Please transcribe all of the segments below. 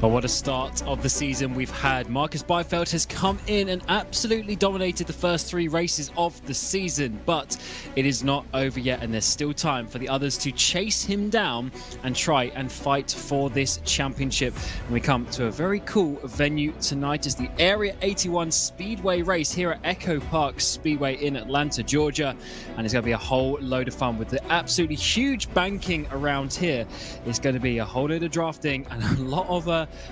But what a start of the season we've had. Marcus Byfeld has come in and absolutely dominated the first 3 races of the season. But it is not over yet, and there's still time for the others to chase him down and try and fight for this championship. And we come to a very cool venue tonight. It's the Area 81 Speedway race here at Echopark Speedway in Atlanta, Georgia. And it's going to be a whole load of fun with the absolutely huge banking around here. It's going to be a whole load of drafting and a lot of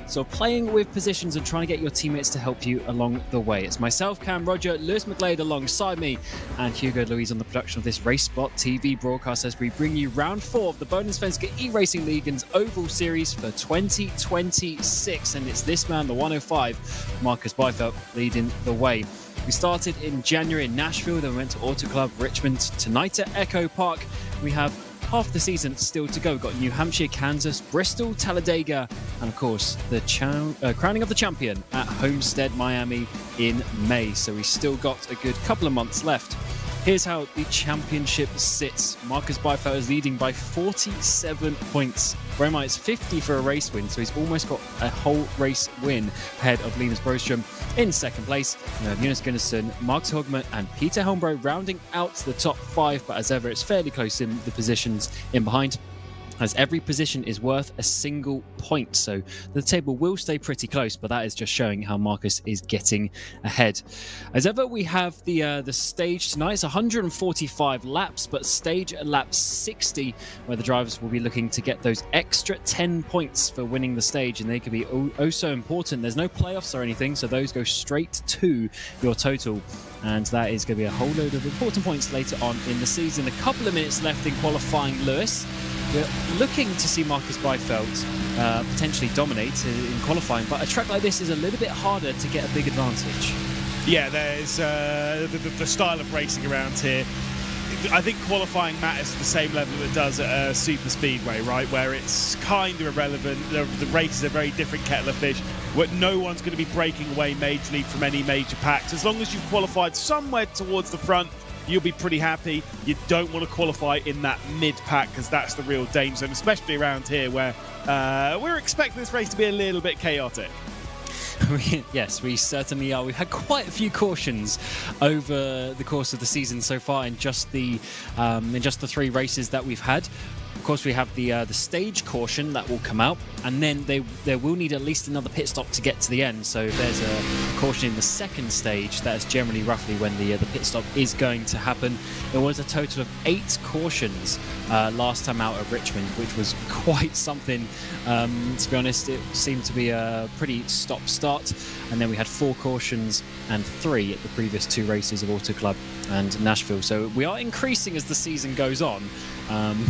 sort of playing with positions and trying to get your teammates to help you along the way. It's myself, Cam Roger, Lewis McGlade alongside me, and Hugo Louise on the production of this RaceSpotTV broadcast as we bring you round 4 of the Bohlin Svenska Eracingligan's Oval Series for 2026. And it's this man, the 105, Marcus Byfeld, leading the way. We started in January in Nashville, then we went to Auto Club Richmond. Tonight at Echopark, we have half the season still to go. We've got New Hampshire, Kansas, Bristol, Talladega, and of course the crowning of the champion at Homestead, Miami in May. So we still got a good couple of months left. Here's how the championship sits. Marcus Byfeld is leading by 47 points. Bear in mind, it's 50 for a race win, so he's almost got a whole race win ahead of Linus Broström in second place. We have Jonas Gunnarsson, Marcus Hogman, and Peter Helmbro rounding out the top 5, but as ever, it's fairly close in the positions in behind, as every position is worth a single point. So the table will stay pretty close, but that is just showing how Marcus is getting ahead. As ever, we have the stage tonight. It's 145 laps, but stage at lap 60, where the drivers will be looking to get those extra 10 points for winning the stage, and they could be oh so important. There's no playoffs or anything, so those go straight to your total. And that is going to be a whole load of important points later on in the season. A couple of minutes left in qualifying, Lewis. We're looking to see Marcus Byfeld potentially dominate in qualifying, but a track like this is a little bit harder to get a big advantage. Yeah, there's the style of racing around here. I think qualifying matters to the same level it does at a super speedway, right? Where it's kind of irrelevant. The race is a very different kettle of fish, where no one's going to be breaking away majorly from any major packs. As long as you've qualified somewhere towards the front, you'll be pretty happy. You don't want to qualify in that mid-pack, because that's the real danger zone, especially around here where we're expecting this race to be a little bit chaotic. Yes, we certainly are. We've had quite a few cautions over the course of the season so far in just the 3 races that we've had. Of course, we have the stage caution that will come out, and then they will need at least another pit stop to get to the end. So if there's a caution in the second stage, that is generally roughly when the pit stop is going to happen. There was a total of 8 cautions last time out at Richmond, which was quite something. To be honest, it seemed to be a pretty stop-start. And then we had 4 cautions and 3 at the previous 2 races of Auto Club and Nashville. So we are increasing as the season goes on.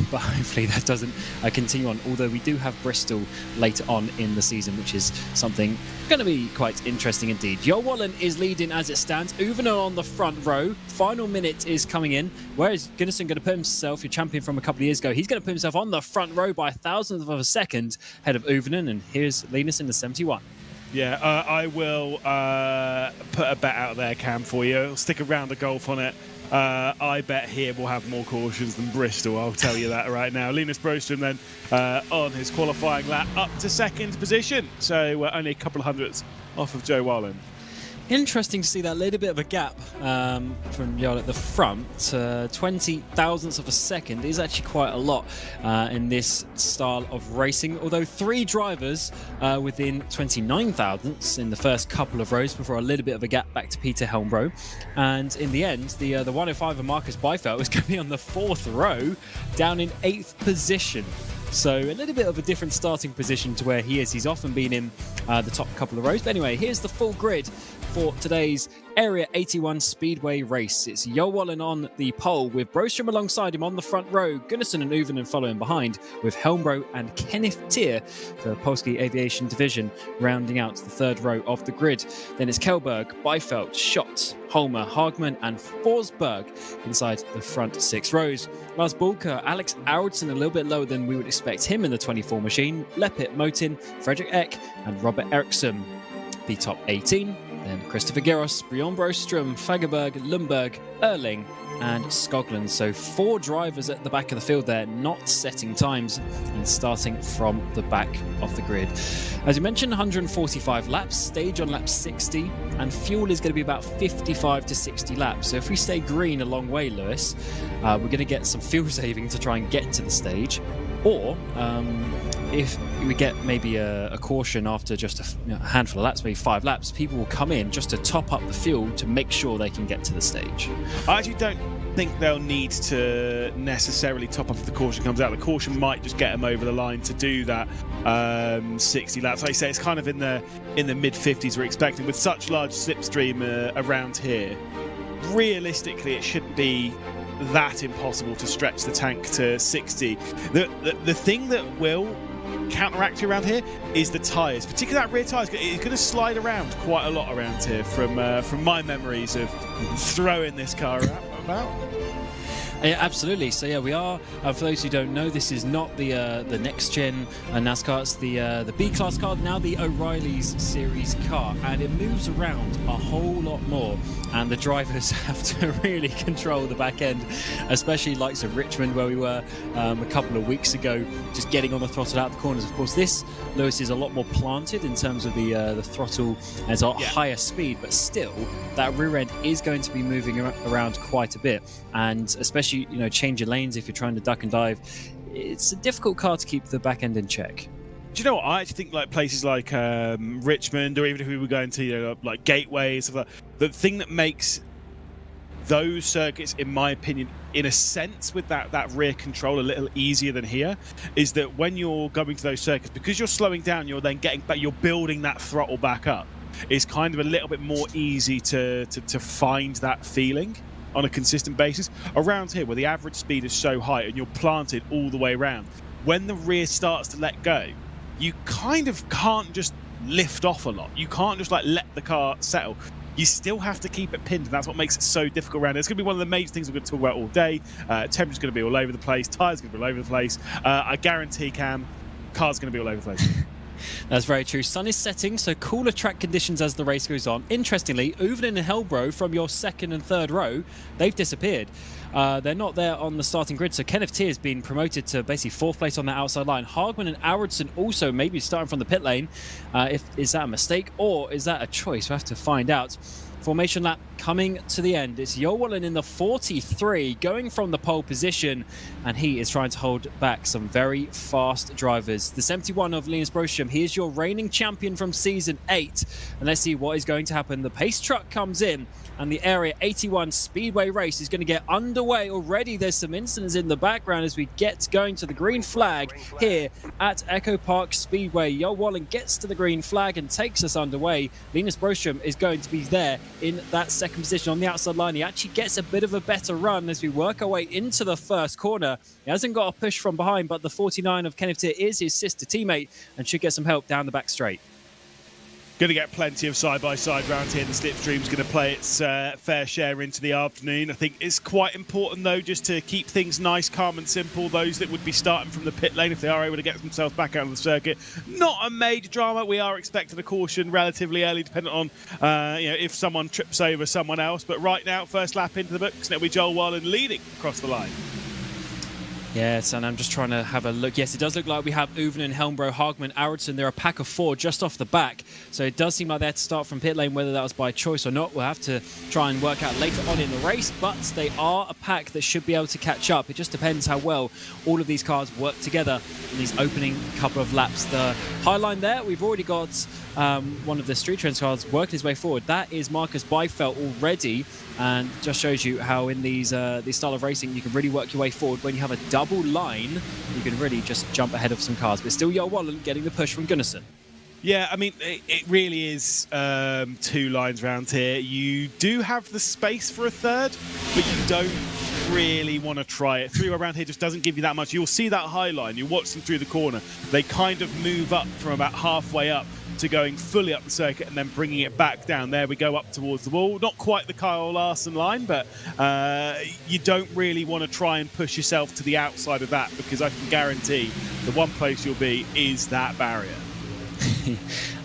But hopefully that doesn't continue on, although we do have Bristol later on in the season, which is something going to be quite interesting indeed. Jo Bohlin is leading as it stands. Uvenen on the front row. Final minute is coming in. Where is Gunnarsson going to put himself, your champion from a couple of years ago? He's going to put himself on the front row by a thousandth of a second ahead of Uvenen, and here's Linus in the 71. Yeah, I will put a bet out there, Cam, for you. I'll stick a round of golf on it. I bet here we'll have more cautions than Bristol, I'll tell you that right now. Linus Broström then on his qualifying lap up to second position. So we're only a couple of hundredths off of Jo Bohlin. Interesting to see that little bit of a gap from Jo at the front. 20 thousandths of a second is actually quite a lot in this style of racing. Although 3 drivers within 29 thousandths in the first couple of rows before a little bit of a gap back to Peter Helmbro. And in the end, the 105 of Marcus Byfeld was going to be on the 4th row, down in 8th position. So a little bit of a different starting position to where he is. He's often been in the top couple of rows. But anyway, here's the full grid for today's Area 81 Speedway race. It's Jo Bohlin on the pole with Broström alongside him on the front row, Gunnarsson and Uvenen following behind, with Helmbro and Kenneth Tier for Polski Aviation Division rounding out the 3rd row of the grid. Then it's Kjellberg, Byfeld, Schott, Holmer, Hagman and Forsberg inside the front 6 rows. Lars Bulker, Alex Aronson a little bit lower than we would expect him in the 24 machine, Lepit, Motin, Fredrik Ek and Robert Eriksson. The top 18 then Christopher Geros, Bjorn Broström, Fagerberg, Lundberg, Erling, and Skoglund. So 4 drivers at the back of the field there, not setting times and starting from the back of the grid. As you mentioned, 145 laps, stage on lap 60, and fuel is going to be about 55 to 60 laps. So if we stay green a long way, Lewis, we're going to get some fuel saving to try and get to the stage. Or if we get maybe a caution after just a handful of laps, maybe 5 laps, people will come in just to top up the fuel to make sure they can get to the stage. I actually don't think they'll need to necessarily top up if the caution comes out. The caution might just get them over the line to do that 60 laps. Like I say, it's kind of in the mid 50s we're expecting. With such large slipstream around here, realistically it shouldn't be that impossible to stretch the tank to 60. The thing that will counteract you around here is the tyres, particularly that rear tyre. It's going to slide around quite a lot around here from my memories of throwing this car about. Yeah, absolutely. So yeah, we are. For those who don't know, this is not the next gen NASCAR. It's the B class car, now the O'Reilly's Series car, and it moves around a whole lot more. And the drivers have to really control the back end, especially likes of Richmond, where we were a couple of weeks ago, just getting on the throttle out the corners. Of course, this Lewis is a lot more planted in terms of the throttle as a higher speed, but still that rear end is going to be moving around quite a bit, and especially change your lanes if you're trying to duck and dive. It's a difficult car to keep the back end in check. Do you know what? I actually think like places like Richmond, or even if we were going to like Gateway, stuff like that, the thing that makes those circuits, in my opinion, in a sense, with that rear control a little easier than here, is that when you're going to those circuits, because you're slowing down, you're then getting back, you're building that throttle back up. It's kind of a little bit more easy to find that feeling on a consistent basis. Around here, where the average speed is so high and you're planted all the way around, when the rear starts to let go, you kind of can't just lift off a lot. You can't just like let the car settle. You still have to keep it pinned, and that's what makes it so difficult around here. It's going to be one of the major things we're going to talk about all day. Temperature's going to be all over the place. Tyres going to be all over the place. I guarantee, Cam, car's going to be all over the place. That's very true. Sun is setting, so cooler track conditions as the race goes on. Interestingly, Uven and Helbro from your second and third row, they've disappeared. They're not there on the starting grid, so Kenneth Tier has been promoted to basically 4th place on the outside line. Hagman and Aronson also maybe starting from the pit lane. Is that a mistake or is that a choice? We'll have to find out. Formation lap coming to the end. It's Jo Wallen in the 43, going from the pole position, and he is trying to hold back some very fast drivers. The 71 of Linus Broström, he is your reigning champion from season 8. And let's see what is going to happen. The pace truck comes in, and the Area 81 Speedway race is going to get underway already. There's some incidents in the background as we get going to the green flag here at Echopark Speedway. Jo Wallen gets to the green flag and takes us underway. Linus Broström is going to be there in that second position on the outside line. He actually gets a bit of a better run as we work our way into the first corner. He hasn't got a push from behind, but the 49 of Kenneth Tier is his sister teammate and should get some help down the back straight. Going to get plenty of side-by-side round here. The slipstream's going to play its fair share into the afternoon. I think it's quite important, though, just to keep things nice, calm and simple. Those that would be starting from the pit lane, if they are able to get themselves back out of the circuit. Not a major drama. We are expecting a caution relatively early, depending on if someone trips over someone else. But right now, first lap into the books, and it'll be Jo Wallen leading across the line. Yes, and I'm just trying to have a look. Yes, it does look like we have Uven and Helmbro, Hagman, Aronson. They're a pack of 4 just off the back. So it does seem like they had to start from pit lane, whether that was by choice or not. We'll have to try and work out later on in the race, but they are a pack that should be able to catch up. It just depends how well all of these cars work together in these opening couple of laps. The high line there, we've already got one of the Street Trends cars working his way forward. That is Marcus Beifeld already, and just shows you how in these style of racing you can really work your way forward. When you have a double line, you can really just jump ahead of some cars. But still, Jo Wallen getting the push from Gunnarsson. Yeah, I mean, it really is 2 lines around here. You do have the space for a third, but you don't really want to try it. 3 around here just doesn't give you that much. You'll see that high line. You watch them through the corner. They kind of move up from about halfway up to going fully up the circuit and then bringing it back down. There we go, up towards the wall. Not quite the Kyle Larson line, but you don't really want to try and push yourself to the outside of that, because I can guarantee the one place you'll be is that barrier.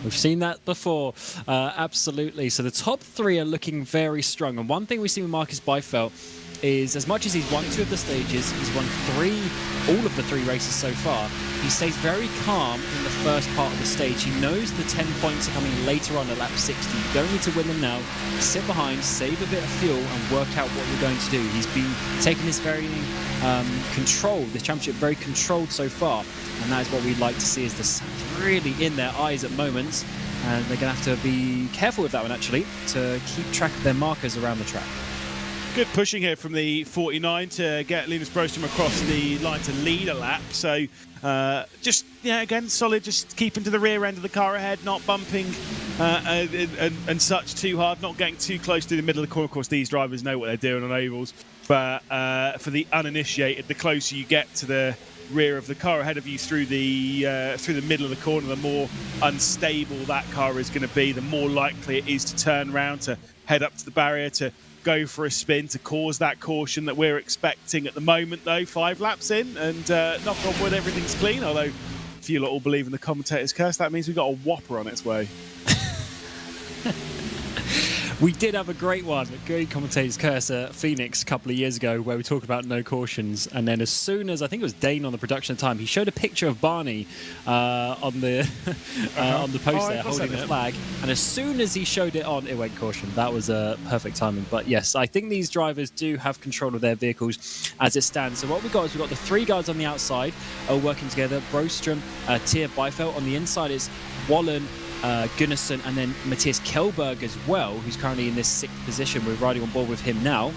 We've seen that before, absolutely. So the top three are looking very strong. And one thing we see with Marcus Byfeld is, as much as he's won 2 of the stages, he's won all of the 3 races so far, he stays very calm in the first part of the stage. He knows the 10 points are coming later on at lap 60. You don't need to win them now. Sit behind, save a bit of fuel, and work out what you're going to do. He's been taking this very this championship very controlled so far, and that is what we'd like to see, is the sun's really in their eyes at moments, and they're going to have to be careful with that one, actually, to keep track of their markers around the track. Good pushing here from the 49 to get Linus Broström across the line to lead a lap. So again, solid, just keeping to the rear end of the car ahead, not bumping and such too hard, not getting too close to the middle of the corner. Of course, these drivers know what they're doing on ovals, but for the uninitiated, the closer you get to the rear of the car ahead of you through the middle of the corner, the more unstable that car is going to be, the more likely it is to turn around, to head up to the barrier, to go for a spin, to cause that caution that we're expecting at the moment, though. 5 laps in, and knock on wood, everything's clean, although if you lot all believe in the commentator's curse, that means we've got a whopper on its way. We did have a great commentator's curse at Phoenix a couple of years ago, where we talked about no cautions, and then as soon as, I think it was Dane on the production at the time, he showed a picture of Barney on the post there holding the flag, and as soon as he showed it on, it went caution. That was perfect timing. But yes, I think these drivers do have control of their vehicles as it stands. So what we've got is we've got the 3 guys on the outside working together: Broström, Tier, Byfeld. On the inside is Bohlin, Gunnarsson, and then Matthias Kjellberg as well, who's currently in this 6th position. We're riding on board with him now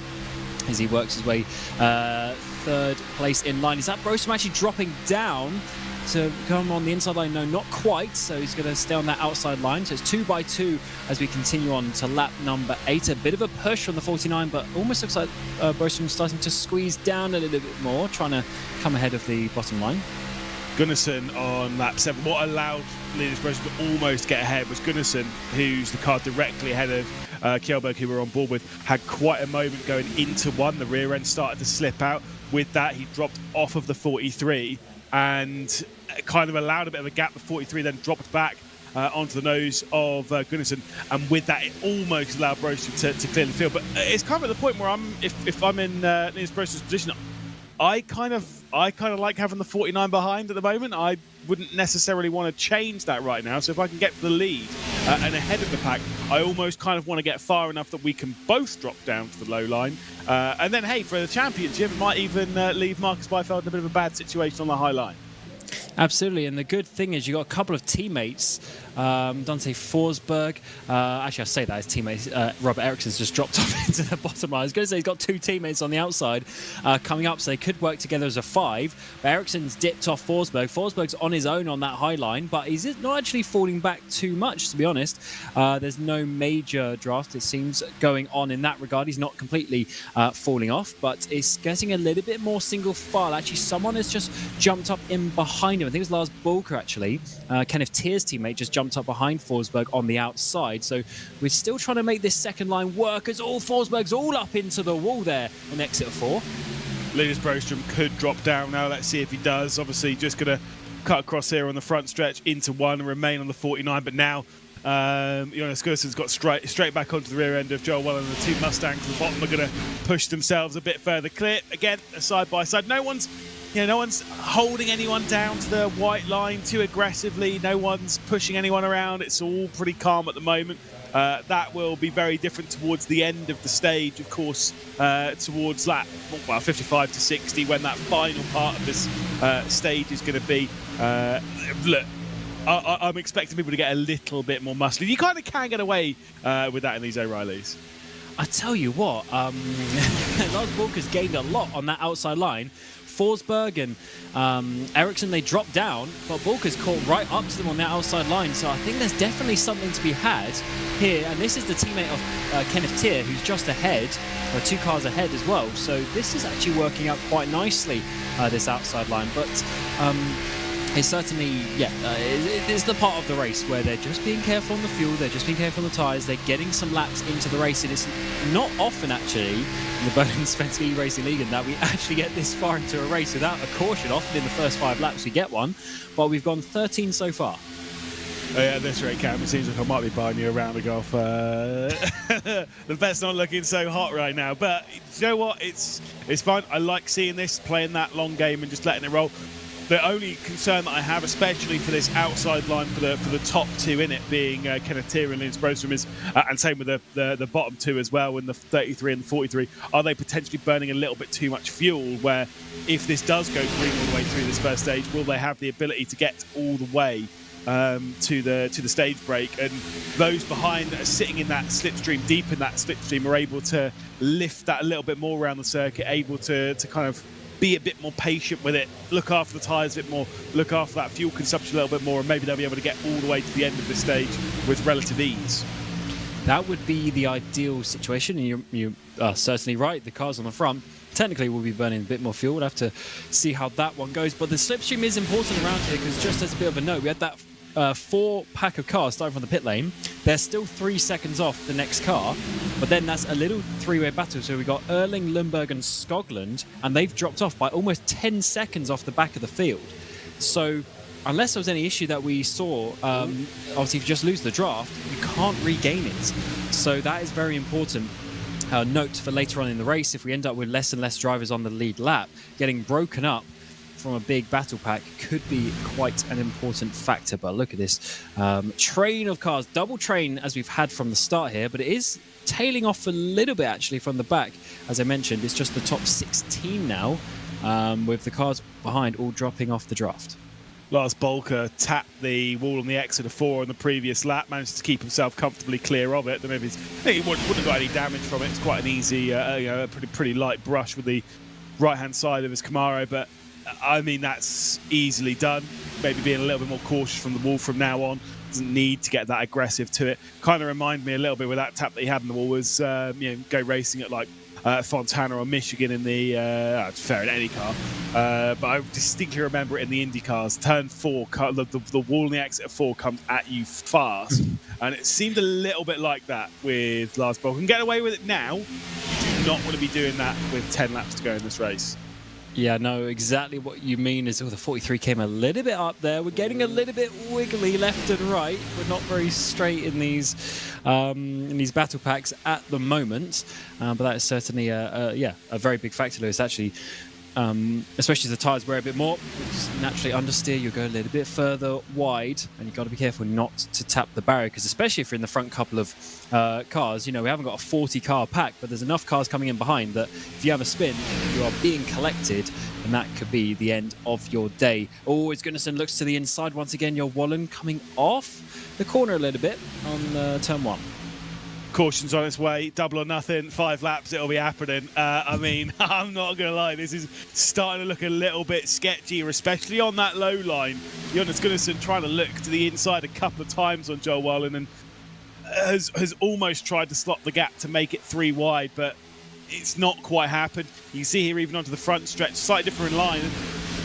as he works his way 3rd place in line. Is that Broström actually dropping down to come on the inside line? No, not quite. So he's going to stay on that outside line. So it's 2 by 2 as we continue on to lap number 8. A bit of a push on the 49, but almost looks like Broström starting to squeeze down a little bit more, trying to come ahead of the bottom line. Gunnarsson on lap 7. What allowed Linus Broström to almost get ahead was Gunnarsson, who's the car directly ahead of Kjellberg, who we're on board with, had quite a moment going into 1. The rear end started to slip out. With that, he dropped off of the 43 and kind of allowed a bit of a gap. The 43 then dropped back onto the nose of Gunnarsson, and with that, it almost allowed Broström to clear the field. But it's kind of at the point where if I'm in Linus Broström's position, I kind of like having the 49 behind at the moment. I wouldn't necessarily want to change that right now. So if I can get to the lead and ahead of the pack, I almost kind of want to get far enough that we can both drop down to the low line. And then, hey, for the championship, it might even leave Marcus Byfeld in a bit of a bad situation on the high line. Absolutely, and the good thing is you got a couple of teammates. Dante Forsberg, actually I say that his teammates, Robert Ericsson's just dropped off into the bottom line. I was going to say he's got 2 teammates on the outside coming up, so they could work together as a 5. But Ericsson's dipped off Forsberg. Forsberg's on his own on that high line, but he's not actually falling back too much, to be honest. There's no major draft, it seems, going on in that regard. He's not completely falling off, but it's getting a little bit more single file. Actually, someone has just jumped up in behind him. I think it was Lars Bulker, actually. Kenneth Tier's teammate just jumped up behind Forsberg on the outside. So we're still trying to make this second line work as Forsberg's all up into the wall there on exit 4. Linus Broström could drop down now. Let's see if he does. Obviously, just going to cut across here on the front stretch into 1 and remain on the 49. But now, Jonas Gunarsson's got straight back onto the rear end of Joel Welland, and the 2 Mustangs at the bottom are going to push themselves a bit further clear. Again, a side by side. No one's holding anyone down to the white line too aggressively. No one's pushing anyone around. It's all pretty calm at the moment. That will be very different towards the end of the stage, of course, towards lap 55 to 60, when that final part of this stage is going to be. Look, I'm expecting people to get a little bit more muscly. You kind of can get away with that in these O'Reillys. I tell you what, Lars Bulker's gained a lot on that outside line. Forsberg and Ericsson, they dropped down, but Bulker's caught right up to them on that outside line. So I think there's definitely something to be had here. And this is the teammate of Kenneth Tier, who's just ahead, or 2 cars ahead as well. So this is actually working out quite nicely, this outside line. But it's certainly, it's the part of the race where they're just being careful on the fuel, they're just being careful on the tyres, they're getting some laps into the race. And it's not often, actually, in the Bohlin Svenska Eracingligan that we actually get this far into a race without a caution. Often in the first 5 laps we get one, but we've gone 13 so far. Oh, yeah, at this rate, Cam, it seems like I might be buying you a round of golf. The bet's not looking so hot right now, but you know what? It's fine. I like seeing this, playing that long game and just letting it roll. The only concern that I have, especially for this outside line for the top two in it, being Kenneth Tier and Linus Broström, is, and same with the bottom two as well, in the 33 and the 43, are they potentially burning a little bit too much fuel? Where if this does go green all the way through this first stage, will they have the ability to get all the way to the stage break? And those behind that are sitting in that slipstream, deep in that slipstream, are able to lift that a little bit more around the circuit, able to kind of be a bit more patient with it, look after the tyres a bit more, look after that fuel consumption a little bit more, and maybe they'll be able to get all the way to the end of this stage with relative ease. That would be the ideal situation, and you are certainly right. The cars on the front technically will be burning a bit more fuel. We'll have to see how that one goes. But the slipstream is important around here, because just as a bit of a note, we had that 4 pack of cars starting from the pit lane. They're still 3 seconds off the next car, but then that's a little 3-way battle. So we got Erling, Lundberg and Skoglund, and they've dropped off by almost 10 seconds off the back of the field. So unless there was any issue that we saw, obviously if you just lose the draft, you can't regain it. So that is very important. Note for later on in the race, if we end up with less and less drivers on the lead lap, getting broken up from a big battle pack could be quite an important factor. But look at this train of cars, double train as we've had from the start here, but it is tailing off a little bit actually from the back. As I mentioned, it's just the top 16 now, with the cars behind all dropping off the draft. Lars Bolker tapped the wall on the exit of 4 on the previous lap, managed to keep himself comfortably clear of it. I think he wouldn't have got any damage from it. It's quite an easy, pretty light brush with the right-hand side of his Camaro, but I mean, that's easily done. Maybe being a little bit more cautious from the wall from now on. Doesn't need to get that aggressive to it. Kind of remind me a little bit with that tap that he had in the wall was, go racing at like Fontana or Michigan in the, it's fair in any car. But I distinctly remember it in the Indy cars. Turn 4, the wall in the exit of 4 comes at you fast. And it seemed a little bit like that with Lars Bolker. And get away with it now. You do not want to be doing that with 10 laps to go in this race. Yeah, no, exactly what you mean is, the 43 came a little bit up there. We're getting a little bit wiggly left and right. We're not very straight in these battle packs at the moment. But that is certainly a very big factor, Lewis, actually. Especially as the tyres wear a bit more, just naturally understeer, you'll go a little bit further wide, and you've got to be careful not to tap the barrier, because especially if you're in the front couple of cars, we haven't got a 40 car pack, but there's enough cars coming in behind that if you have a spin, you are being collected, and that could be the end of your day. Oh, as Gunnarsson looks to the inside once again, your Bohlin coming off the corner a little bit on turn 1. Caution's on its way, double or nothing, 5 laps, it'll be happening. I mean, I'm not going to lie, this is starting to look a little bit sketchy, especially on that low line. Jonas Gunnarsson trying to look to the inside a couple of times on Joel Bohlin, and has almost tried to slot the gap to make it 3 wide, but it's not quite happened. You can see here even onto the front stretch, slightly different line.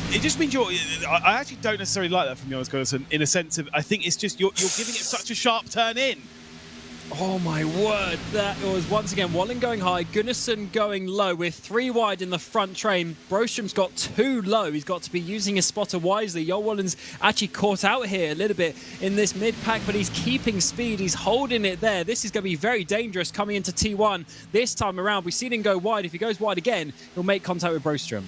It just means I actually don't necessarily like that from Jonas Gunnarsson, in a sense of, I think it's just you're giving it such a sharp turn in. Oh my word, that was once again Bohlin going high, Gunnarsson going low. We're 3 wide in the front train. Broström's got 2 low. He's got to be using his spotter wisely. Jo Bohlin's actually caught out here a little bit in this mid-pack, but he's keeping speed. He's holding it there. This is going to be very dangerous coming into T1 this time around. We've seen him go wide. If he goes wide again, he'll make contact with Broström.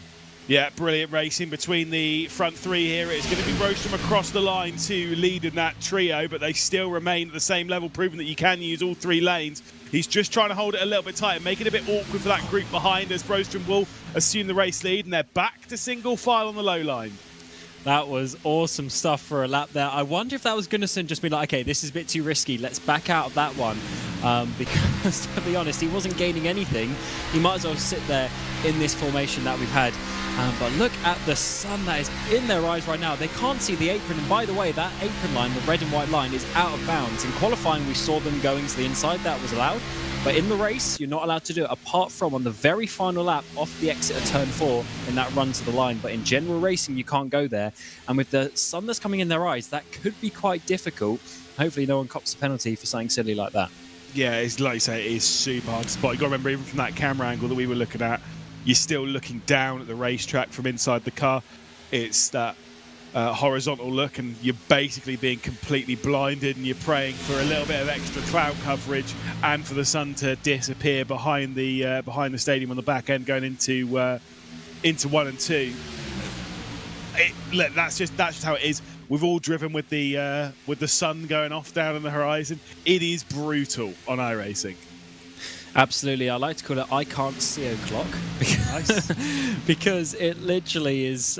Yeah, brilliant racing between the front 3 here. It's going to be Broström across the line to lead in that trio, but they still remain at the same level, proving that you can use all 3 lanes. He's just trying to hold it a little bit tighter, make it a bit awkward for that group behind, as Broström will assume the race lead, and they're back to single file on the low line. That was awesome stuff for a lap there. I wonder if that was Gunnarsson just being like, okay, this is a bit too risky. Let's back out of that one. Because, to be honest, he wasn't gaining anything. He might as well sit there in this formation that we've had. But look at the sun that is in their eyes right now. They can't see the apron. And by the way, that apron line, the red and white line, is out of bounds. In qualifying, we saw them going to the inside. That was allowed. But in the race, you're not allowed to do it, apart from on the very final lap off the exit of turn 4 in that run to the line. But in general racing, you can't go there. And with the sun that's coming in their eyes, that could be quite difficult. Hopefully no one cops a penalty for something silly like that. Yeah, it's like you say, it is super hard to spot. You've got to remember, even from that camera angle that we were looking at, you're still looking down at the racetrack from inside the car. It's that horizontal look, and you're basically being completely blinded, and you're praying for a little bit of extra cloud coverage and for the sun to disappear behind the stadium on the back end, going into 1 and 2. That's just how it is. We've all driven with the sun going off down on the horizon. It is brutal on iRacing. Absolutely. I like to call it I can't see o'clock because it literally is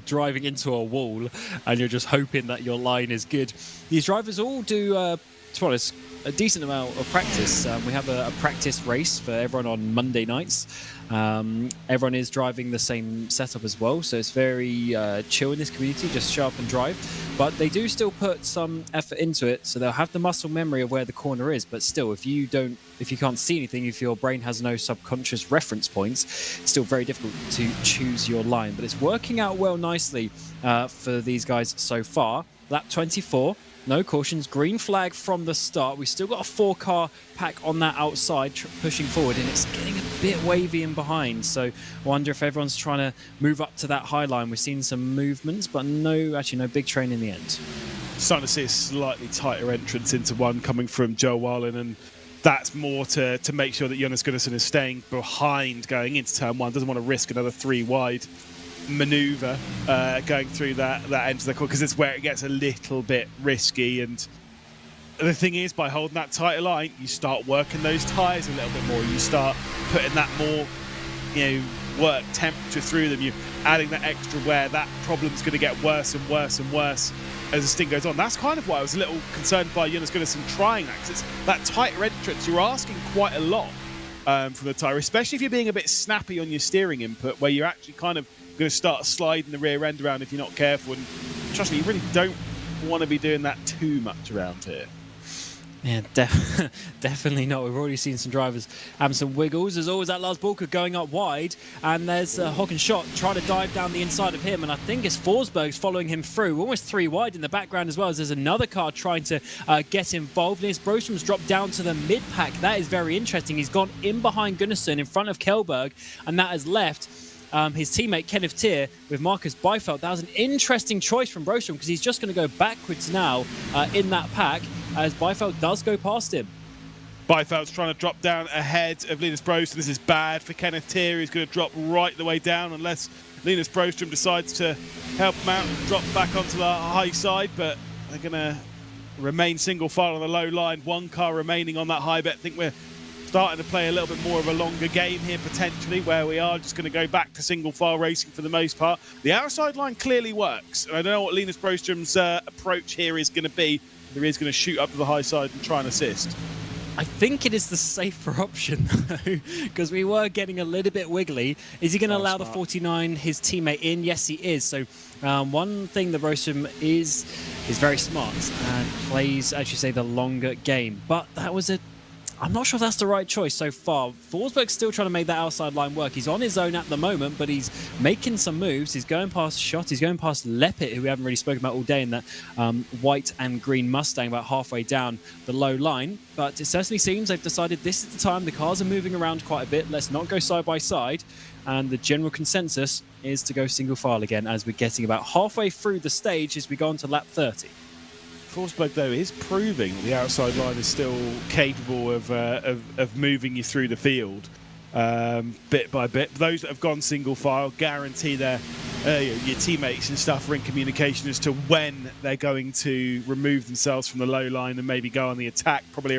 driving into a wall, and you're just hoping that your line is good. These drivers all do to be honest, a decent amount of practice. We have a practice race for everyone on Monday nights. Everyone is driving the same setup as well, so it's very chill in this community, just show up and drive. But they do still put some effort into it, so they'll have the muscle memory of where the corner is. But still, if you can't see anything, if your brain has no subconscious reference points, it's still very difficult to choose your line. But it's working out well nicely for these guys so far. Lap 24. No cautions, green flag from the start. We've still got a 4-car pack on that outside pushing forward, and it's getting a bit wavy in behind. So I wonder if everyone's trying to move up to that high line. We've seen some movements, but no big train in the end. Starting to see a slightly tighter entrance into one coming from Joe Bohlin, and that's more to make sure that Jonas Gunnarsson is staying behind going into turn 1. Doesn't want to risk another 3 wide maneuver going through that end of the corner, because it's where it gets a little bit risky. And the thing is, by holding that tighter line, you start working those tyres a little bit more. You start putting that more, work temperature through them. You're adding that extra wear. That problem's going to get worse and worse and worse as the stint goes on. That's kind of why I was a little concerned by Jonas Gunnarsson trying that, because it's that tighter entrance. You're asking quite a lot from the tyre, especially if you're being a bit snappy on your steering input, where you're actually kind of going to start sliding the rear end around if you're not careful. And trust me, you really don't want to be doing that too much around here. Yeah, definitely not. We've already seen some drivers having some wiggles. There's always that Lars Bulker going up wide, and there's Håkan Schott trying to dive down the inside of him, and I think it's Forsberg's following him through. We're almost 3 wide in the background as well, as there's another car trying to get involved. Nils Brostrom's dropped down to the mid-pack. That is very interesting. He's gone in behind Gunnarsson in front of Kjellberg, and that has left his teammate Kenneth Tier with Marcus Byfeld. That was an interesting choice from Brostrom, because he's just going to go backwards now in that pack, as Byfeld does go past him. Byfeld's trying to drop down ahead of Linus Brostrom. This is bad for Kenneth Tier. He's going to drop right the way down unless Linus Brostrom decides to help him out and drop back onto the high side. But they're going to remain single file on the low line. 1 car remaining on that high bet. I think we're starting to play a little bit more of a longer game here, potentially, where we are just going to go back to single file racing for the most part. The outside line clearly works, and I don't know what Linus Brostrom's approach here is going to be. He is going to shoot up to the high side and try and assist. I think it is the safer option, though, because we were getting a little bit wiggly. Is he going to allow the 49, his teammate, in? Yes, he is. So one thing that Brostrom is very smart and plays, as you say, the longer game. But that was I'm not sure if that's the right choice so far. Forsberg's still trying to make that outside line work. He's on his own at the moment, but he's making some moves. He's going past Schott. He's going past Leppit, who we haven't really spoken about all day in that white and green Mustang, about halfway down the low line. But it certainly seems they've decided this is the time. The cars are moving around quite a bit. Let's not go side by side. And the general consensus is to go single file again, as we're getting about halfway through the stage as we go on to lap 30. Forsberg, though, is proving the outside line is still capable of moving you through the field bit by bit. Those that have gone single file guarantee your teammates and stuff are in communication as to when they're going to remove themselves from the low line and maybe go on the attack, probably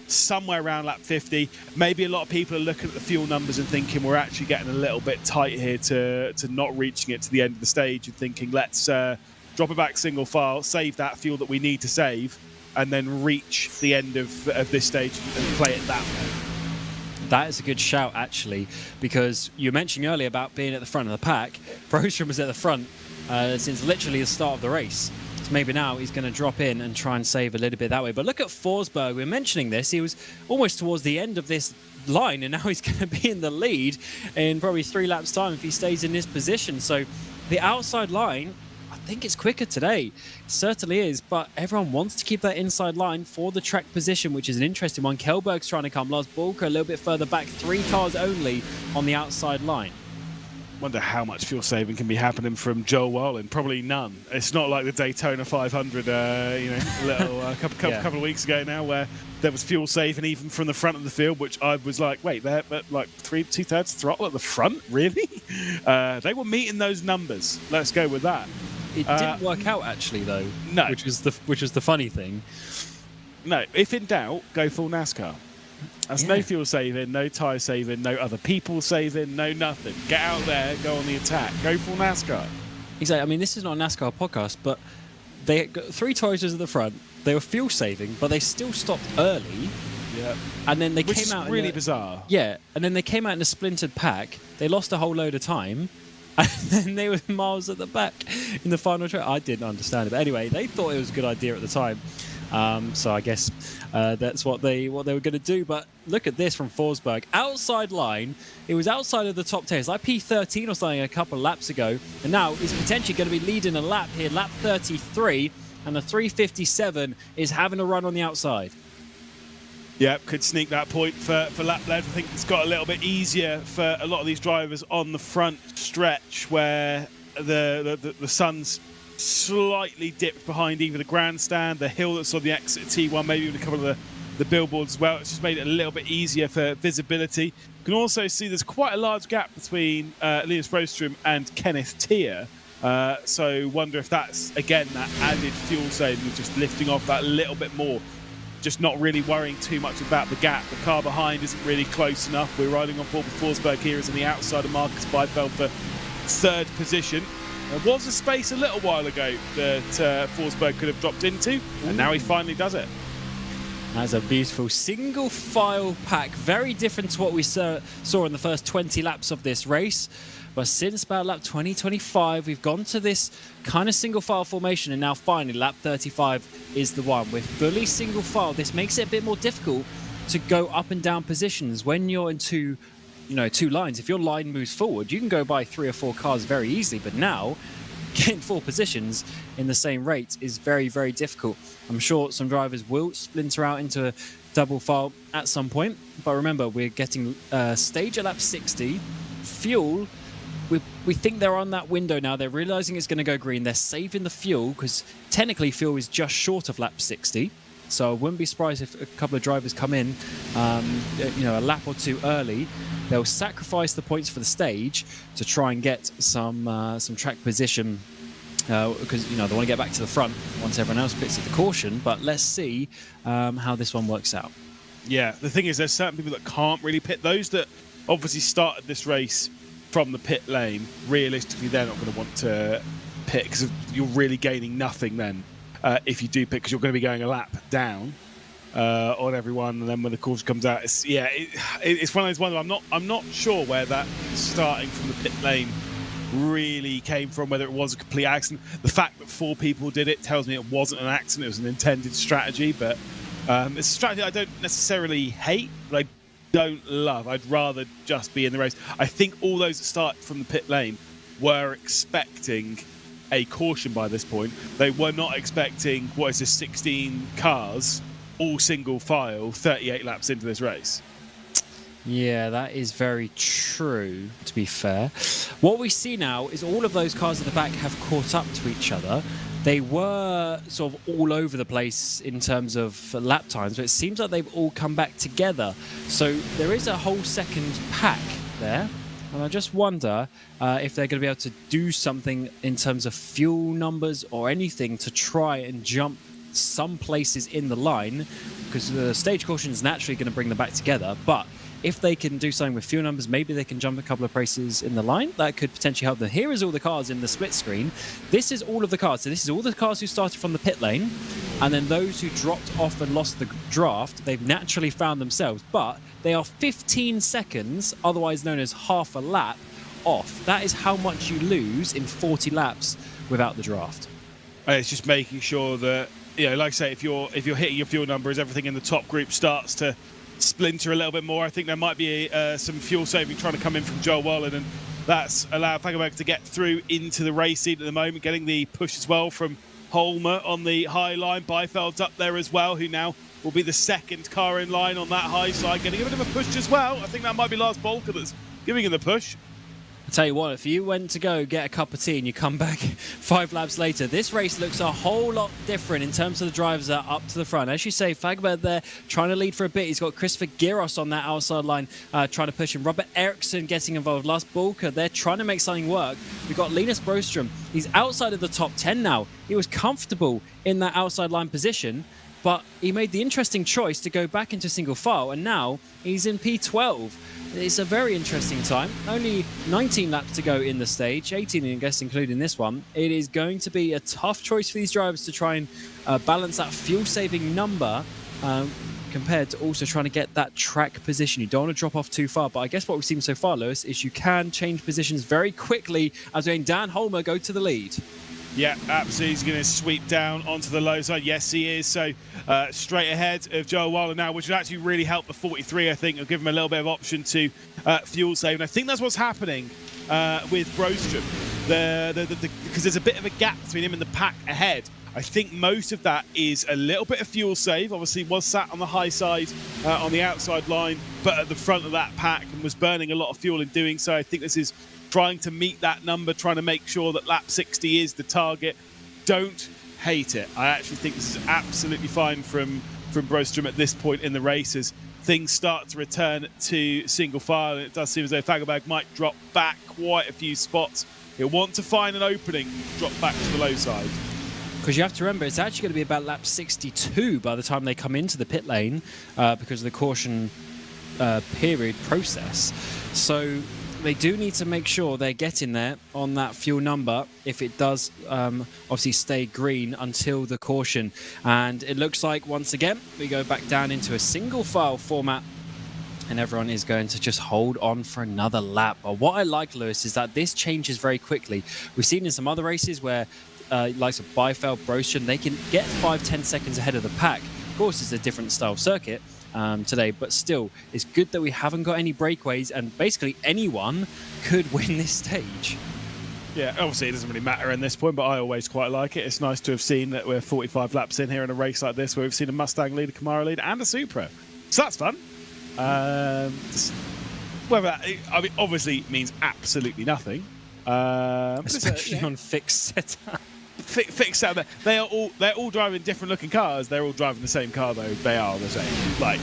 somewhere around lap 50. Maybe a lot of people are looking at the fuel numbers and thinking we're actually getting a little bit tight here to not reaching it to the end of the stage, and thinking let's drop it back single file, save that fuel that we need to save, and then reach the end of this stage and play it that way. That is a good shout, actually, because you mentioned earlier about being at the front of the pack. Brostrom was at the front since literally the start of the race. So maybe now he's going to drop in and try and save a little bit that way. But look at Forsberg. We're mentioning this. He was almost towards the end of this line, and now he's going to be in the lead in probably 3 laps' time if he stays in this position. So the outside line, I think it's quicker today. It certainly is, but everyone wants to keep that inside line for the track position, which is an interesting one. Kjellberg's trying to come. Lars Bulker a little bit further back. 3 cars only on the outside line. Wonder how much fuel saving can be happening from Joel Bohlin. Probably none. It's not like the Daytona 500, little couple of weeks ago now, where there was fuel saving even from the front of the field, which I was like, wait, they're like 2/3 throttle at the front, really? They were meeting those numbers. Let's go with that. It didn't work out actually, though. No, which was the funny thing. No, if in doubt, go full NASCAR. That's no fuel saving, no tyre saving, no other people saving, no nothing. Get out there, go on the attack, go full NASCAR. Exactly. I mean, this is not a NASCAR podcast, but they got 3 Toyotas at the front. They were fuel saving, but they still stopped early. Yeah. And then they Which came is out really bizarre. Yeah, and then they came out in a splintered pack. They lost a whole load of time, and then they were miles at the back in the final track. I didn't understand it, but anyway, they thought it was a good idea at the time. So I guess that's what they were going to do. But look at this from Forsberg. Outside line. It was outside of the top 10. It's like P13 or something a couple of laps ago. And now he's potentially going to be leading a lap here, lap 33. And the 357 is having a run on the outside. Yeah, could sneak that point for lap length. I think it's got a little bit easier for a lot of these drivers on the front stretch where the sun's slightly dipped behind either the grandstand, the hill that's on the exit T1, maybe even a couple of the billboards as well. It's just made it a little bit easier for visibility. You can also see there's quite a large gap between Linus Rostrom and Kenneth Tier. So wonder if that's, again, that added fuel saving, just lifting off that little bit more. Just not really worrying too much about the gap. The car behind isn't really close enough. We're riding on board with Forsberg here as on the outside of Marcus Beifeld for 3rd position. There was a space a little while ago that Forsberg could have dropped into, and now he finally does it. That's a beautiful single file pack. Very different to what we saw in the first 20 laps of this race. But since about lap 20-25, we've gone to this kind of single file formation, and now finally lap 35 is the one. We're fully single file. This makes it a bit more difficult to go up and down positions when you're in two lines. If your line moves forward, you can go by 3 or 4 cars very easily. But now, getting 4 positions in the same rate is very, very difficult. I'm sure some drivers will splinter out into a double file at some point. But remember, we're getting stage at lap 60. Fuel, we think they're on that window now. They're realizing it's going to go green. They're saving the fuel because technically fuel is just short of lap 60. So I wouldn't be surprised if a couple of drivers come in, a lap or 2 early. They'll sacrifice the points for the stage to try and get some track position because they want to get back to the front once everyone else pits at the caution. But let's see how this one works out. Yeah, the thing is, there's certain people that can't really pit. Those that obviously started this race from the pit lane, realistically, they're not going to want to pit because you're really gaining nothing then. If you do pit, because you're going to be going a lap down on everyone, and then when the caution comes out, it's one of those ones. I'm not sure where that starting from the pit lane really came from. Whether it was a complete accident, the fact that 4 people did it tells me it wasn't an accident. It was an intended strategy, but it's a strategy I don't necessarily hate, but I don't love. I'd rather just be in the race. I think all those that start from the pit lane were expecting a caution by this point. They were not expecting, 16 cars, all single file, 38 laps into this race. Yeah, that is very true, to be fair. What we see now is all of those cars at the back have caught up to each other. They were sort of all over the place in terms of lap times, but it seems like they've all come back together. So there is a whole second pack there. And I just wonder if they're going to be able to do something in terms of fuel numbers or anything to try and jump some places in the line, because the stage caution is naturally going to bring them back together. But if they can do something with fuel numbers, maybe they can jump a couple of places in the line. That could potentially help them. Here is all the cars in the split screen. This is all of the cars. So this is all the cars who started from the pit lane, and then those who dropped off and lost the draft, they've naturally found themselves. But they are 15 seconds, otherwise known as half a lap, off. That is how much you lose in 40 laps without the draft. It's just making sure that, like I say, if you're hitting your fuel numbers, everything in the top group starts to splinter a little bit more. I think there might be some fuel saving trying to come in from Joel Bohlin, and that's allowed Fagerberg to get through into the race seat at the moment, getting the push as well from Holmer on the high line. Beifeld's up there as well, who now will be the second car in line on that high side, getting a bit of a push as well. I think that might be Lars Bolker that's giving him the push. Tell you what, if you went to go get a cup of tea and you come back 5 laps later, this race looks a whole lot different in terms of the drivers that are up to the front. As you say, Fagerberg there trying to lead for a bit. He's got Christopher Giros on that outside line trying to push him. Robert Eriksson getting involved. Lars Bulker, they're trying to make something work. We've got Linus Broström. He's outside of the top 10 now. He was comfortable in that outside line position, but he made the interesting choice to go back into single file, and now he's in P12. It's a very interesting time. Only 19 laps to go in the stage, 18 I guess including this one. It is going to be a tough choice for these drivers to try and balance that fuel-saving number compared to also trying to get that track position. You don't want to drop off too far, but I guess what we've seen so far, Lewis, is you can change positions very quickly as we're seeing Dan Holmer go to the lead. Yeah, absolutely. He's going to sweep down onto the low side. Yes, he is. So straight ahead of Joel Wilder now, which would actually really help the 43, I think. It'll give him a little bit of option to fuel save. And I think that's what's happening with Broström. Because there's a bit of a gap between him and the pack ahead. I think most of that is a little bit of fuel save. Obviously, was sat on the high side on the outside line, but at the front of that pack and was burning a lot of fuel in doing so. I think this is trying to meet that number, trying to make sure that lap 60 is the target. Don't hate it. I actually think this is absolutely fine from Broström at this point in the race as things start to return to single file. And it does seem as though Fagerberg might drop back quite a few spots. He'll want to find an opening, drop back to the low side. Because you have to remember, it's actually going to be about lap 62 by the time they come into the pit lane because of the caution period process. So they do need to make sure they're getting there on that fuel number if it does obviously stay green until the caution. And it looks like, once again, we go back down into a single file format and everyone is going to just hold on for another lap. But what I like, Lewis, is that this changes very quickly. We've seen in some other races where likes of Byfeld, Broström, they can get 5-10 seconds ahead of the pack. Of course, it's a different style circuit today, but still, it's good that we haven't got any breakaways and basically anyone could win this stage. Yeah, obviously it doesn't really matter in this point, but I always quite like it. It's nice to have seen that we're 45 laps in here in a race like this where we've seen a Mustang lead, a Camaro lead, and a Supra. So that's fun. Whether that, I mean, obviously means absolutely nothing. Especially on fixed setup. Fixed setup. They're all driving different looking cars. They're all driving the same car though. They are the same. Like,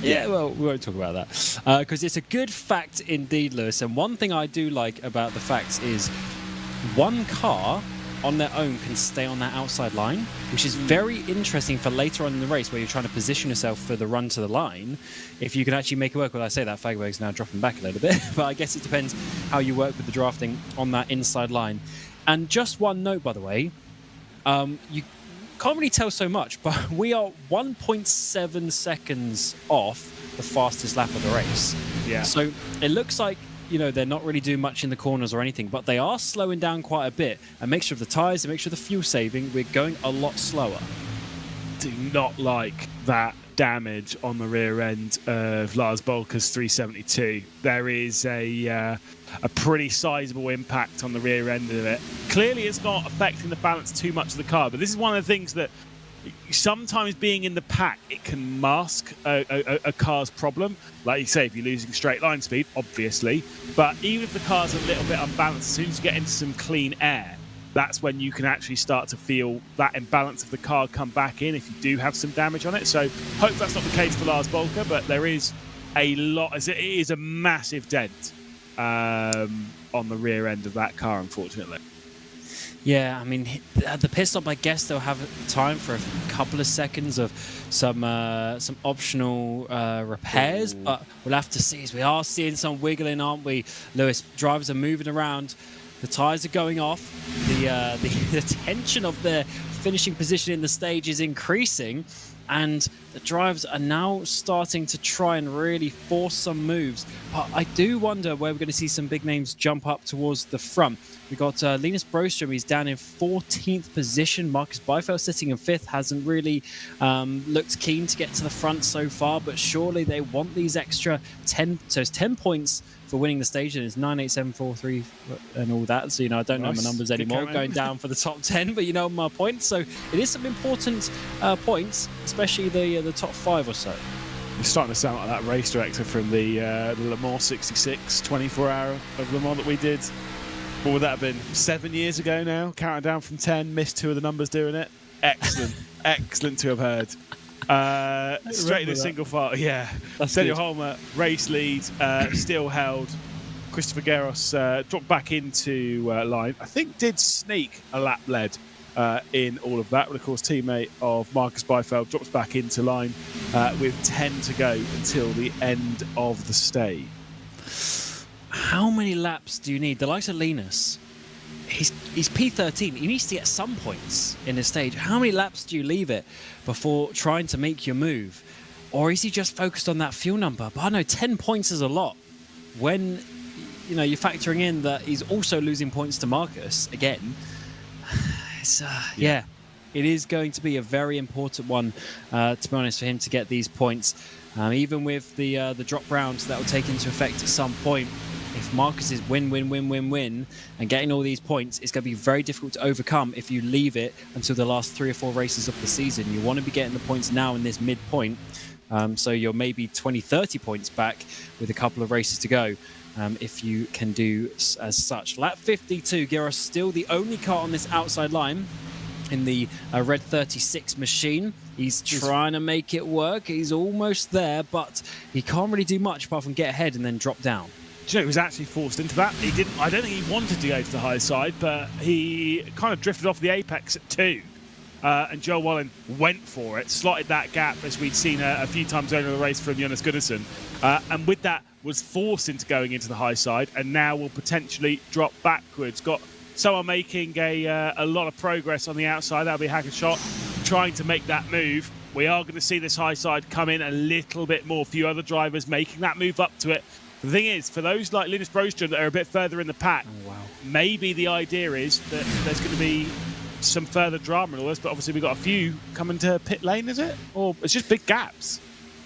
yeah, well, we won't talk about that because it's a good fact indeed, Lewis. And one thing I do like about the facts is one car on their own can stay on that outside line, which is very interesting for later on in the race where you're trying to position yourself for the run to the line. If you can actually make it work, well, I say that Fagerberg's now dropping back a little bit, but I guess it depends how you work with the drafting on that inside line. And just one note, by the way, you can't really tell so much, but we are 1.7 seconds off the fastest lap of the race. Yeah. So it looks like, you know, they're not really doing much in the corners or anything, but they are slowing down quite a bit. A mixture of the tyres, a mixture of the fuel saving, we're going a lot slower. Do not like that damage on the rear end of Lars Bulker's 372. There is a pretty sizable impact on the rear end of it. Clearly it's not affecting the balance too much of the car, but this is one of the things that sometimes being in the pack, it can mask a car's problem. Like you say, if you're losing straight line speed, obviously, but even if the car's a little bit unbalanced, as soon as you get into some clean air, that's when you can actually start to feel that imbalance of the car come back in if you do have some damage on it. So hope that's not the case for Lars Bulker, but there is a lot, it is a massive dent on the rear end of that car, unfortunately. Yeah, I mean, at the pit stop, I guess they'll have time for a couple of seconds of some optional repairs, but we'll have to see. As we are seeing some wiggling, aren't we, Lewis? Drivers are moving around. The tyres are going off. The tension of their finishing position in the stage is increasing, and the drivers are now starting to try and really force some moves. But I do wonder where we're going to see some big names jump up towards the front. We got Linus Broström, he's down in 14th position. Marcus Byfeld sitting in 5th, hasn't really looked keen to get to the front so far, but surely they want these extra 10. So it's 10 points for winning the stage, and it's 9, 8, 7, 4, 3 and all that. So, you know, I don't know my numbers anymore, going down for the top 10, but you know my point. So it is some important points, especially the top 5 or so. You're starting to sound like that race director from the Le Mans 66 24-hour of Le Mans that we did. What would that have been? 7 years ago now? Counting down from 10, missed 2 of the numbers doing it. Excellent. Excellent to have heard. Straight in a single file, yeah. Daniel Holmer, race lead, still held. Christopher Garros dropped back into line. I think did sneak a lap lead in all of that. But of course, teammate of Marcus Byfeld drops back into line with 10 to go until the end of the stage. How many laps do you need? The likes of Linus, he's P13. He needs to get some points in this stage. How many laps do you leave it before trying to make your move? Or is he just focused on that fuel number? But I know 10 points is a lot. When you're factoring in that he's also losing points to Marcus again. It's, yeah, it is going to be a very important one, to be honest, for him to get these points. Even with the drop rounds that will take into effect at some point, if Marcus is win, and getting all these points, it's going to be very difficult to overcome if you leave it until the last 3 or 4 races of the season. You want to be getting the points now in this midpoint, so you're maybe 20, 30 points back with a couple of races to go. If you can do as such. Lap 52, Garros still the only car on this outside line in the red 36 machine. He's trying to make it work. He's almost there, but he can't really do much apart from get ahead and then drop down. Do you know, he was actually forced into that. He didn't. I don't think he wanted to go to the high side, but he kind of drifted off the apex at 2. And Joe Wallen went for it, slotted that gap as we'd seen a few times over the race from Jonas Gunnarsson. And with that, was forced into going into the high side and now will potentially drop backwards. Got someone making a lot of progress on the outside. That'll be Hackenschott trying to make that move. We are going to see this high side come in a little bit more. A few other drivers making that move up to it. The thing is, for those like Linus Broström that are a bit further in the pack, maybe the idea is that there's going to be some further drama and all this, but obviously we've got a few coming to pit lane, is it? Or it's just big gaps?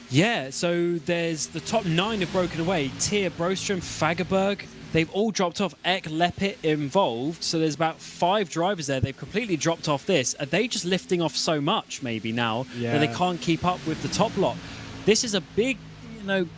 Yeah, so there's the top 9 have broken away. Tier, Broström, Fagerberg, they've all dropped off. Eck, Leppit involved. So there's about 5 drivers there. They've completely dropped off this. Are they just lifting off so much maybe now that they can't keep up with the top lot? This is a big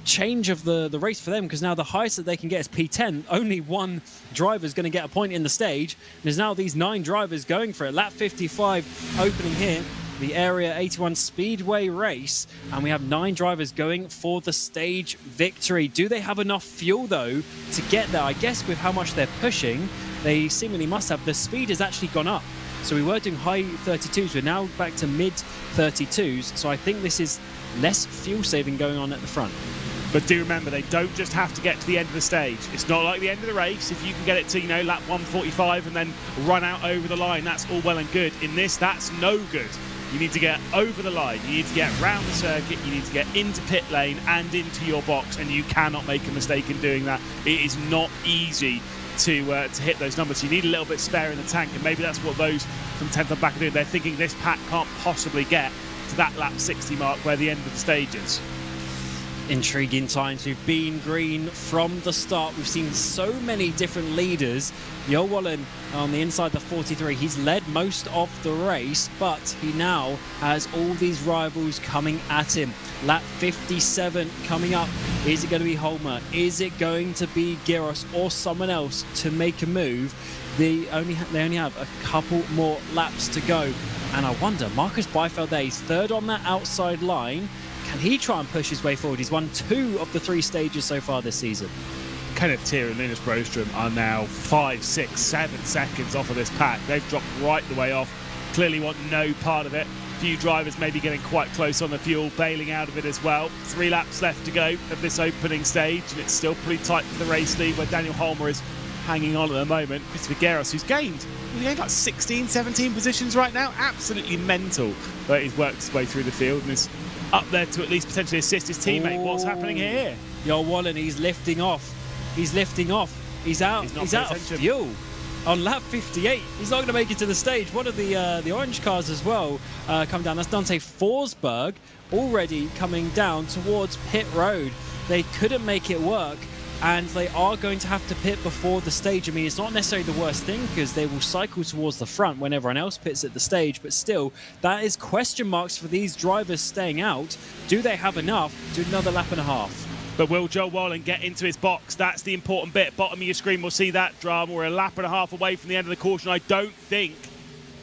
change of the race for them, because now the highest that they can get is P10. Only 1 driver is going to get a point in the stage. There's now these 9 drivers going for it. Lap 55 opening here. The Area 81 Speedway race, and we have 9 drivers going for the stage victory. Do they have enough fuel though to get there? I guess with how much they're pushing, they seemingly must have. The speed has actually gone up. So we were doing high 32s, we're now back to mid 32s. So I think this is less fuel saving going on at the front. But do remember, they don't just have to get to the end of the stage. It's not like the end of the race. If you can get it to, lap 145 and then run out over the line, that's all well and good. In this, that's no good. You need to get over the line. You need to get round the circuit. You need to get into pit lane and into your box, and you cannot make a mistake in doing that. It is not easy to hit those numbers. You need a little bit spare in the tank, and maybe that's what those from 10th and back are doing. They're thinking this pack can't possibly get to that lap 60 mark where the end of the stage is. Intriguing times. We've been green from the start. We've seen so many different leaders. Jo Wallen on the inside the 43. He's led most of the race, but he now has all these rivals coming at him. Lap 57 coming up. Is it going to be Holmer? Is it going to be Garros or someone else to make a move? They only have a couple more laps to go. And I wonder, Marcus Byfeld there, he's 3rd on that outside line. Can he try and push his way forward? He's won 2 of the 3 stages so far this season. Kenneth Tier and Linus Broström are now 5, 6, 7 seconds off of this pack. They've dropped right the way off. Clearly want no part of it. A few drivers maybe getting quite close on the fuel, bailing out of it as well. 3 laps left to go of this opening stage, and it's still pretty tight for the race lead where Daniel Holmer is hanging on at the moment. Christopher Garros, who's gained like 16, 17 positions right now. Absolutely mental. But he's worked his way through the field and is up there to at least potentially assist his teammate. What's happening here? Jo Wallen, he's lifting off. He's lifting off. He's out of fuel. On lap 58, he's not going to make it to the stage. One of the orange cars as well come down. That's Dante Forsberg already coming down towards pit road. They couldn't make it work. and they are going to have to pit before the stage. I mean, it's not necessarily the worst thing because they will cycle towards the front when everyone else pits at the stage, but still, that is question marks for these drivers staying out. Do they have enough to do another lap and a half? But will Joe Bohlin get into his box? That's the important bit. Bottom of your screen, we'll see that drama. We're a lap and a half away from the end of the caution. I don't think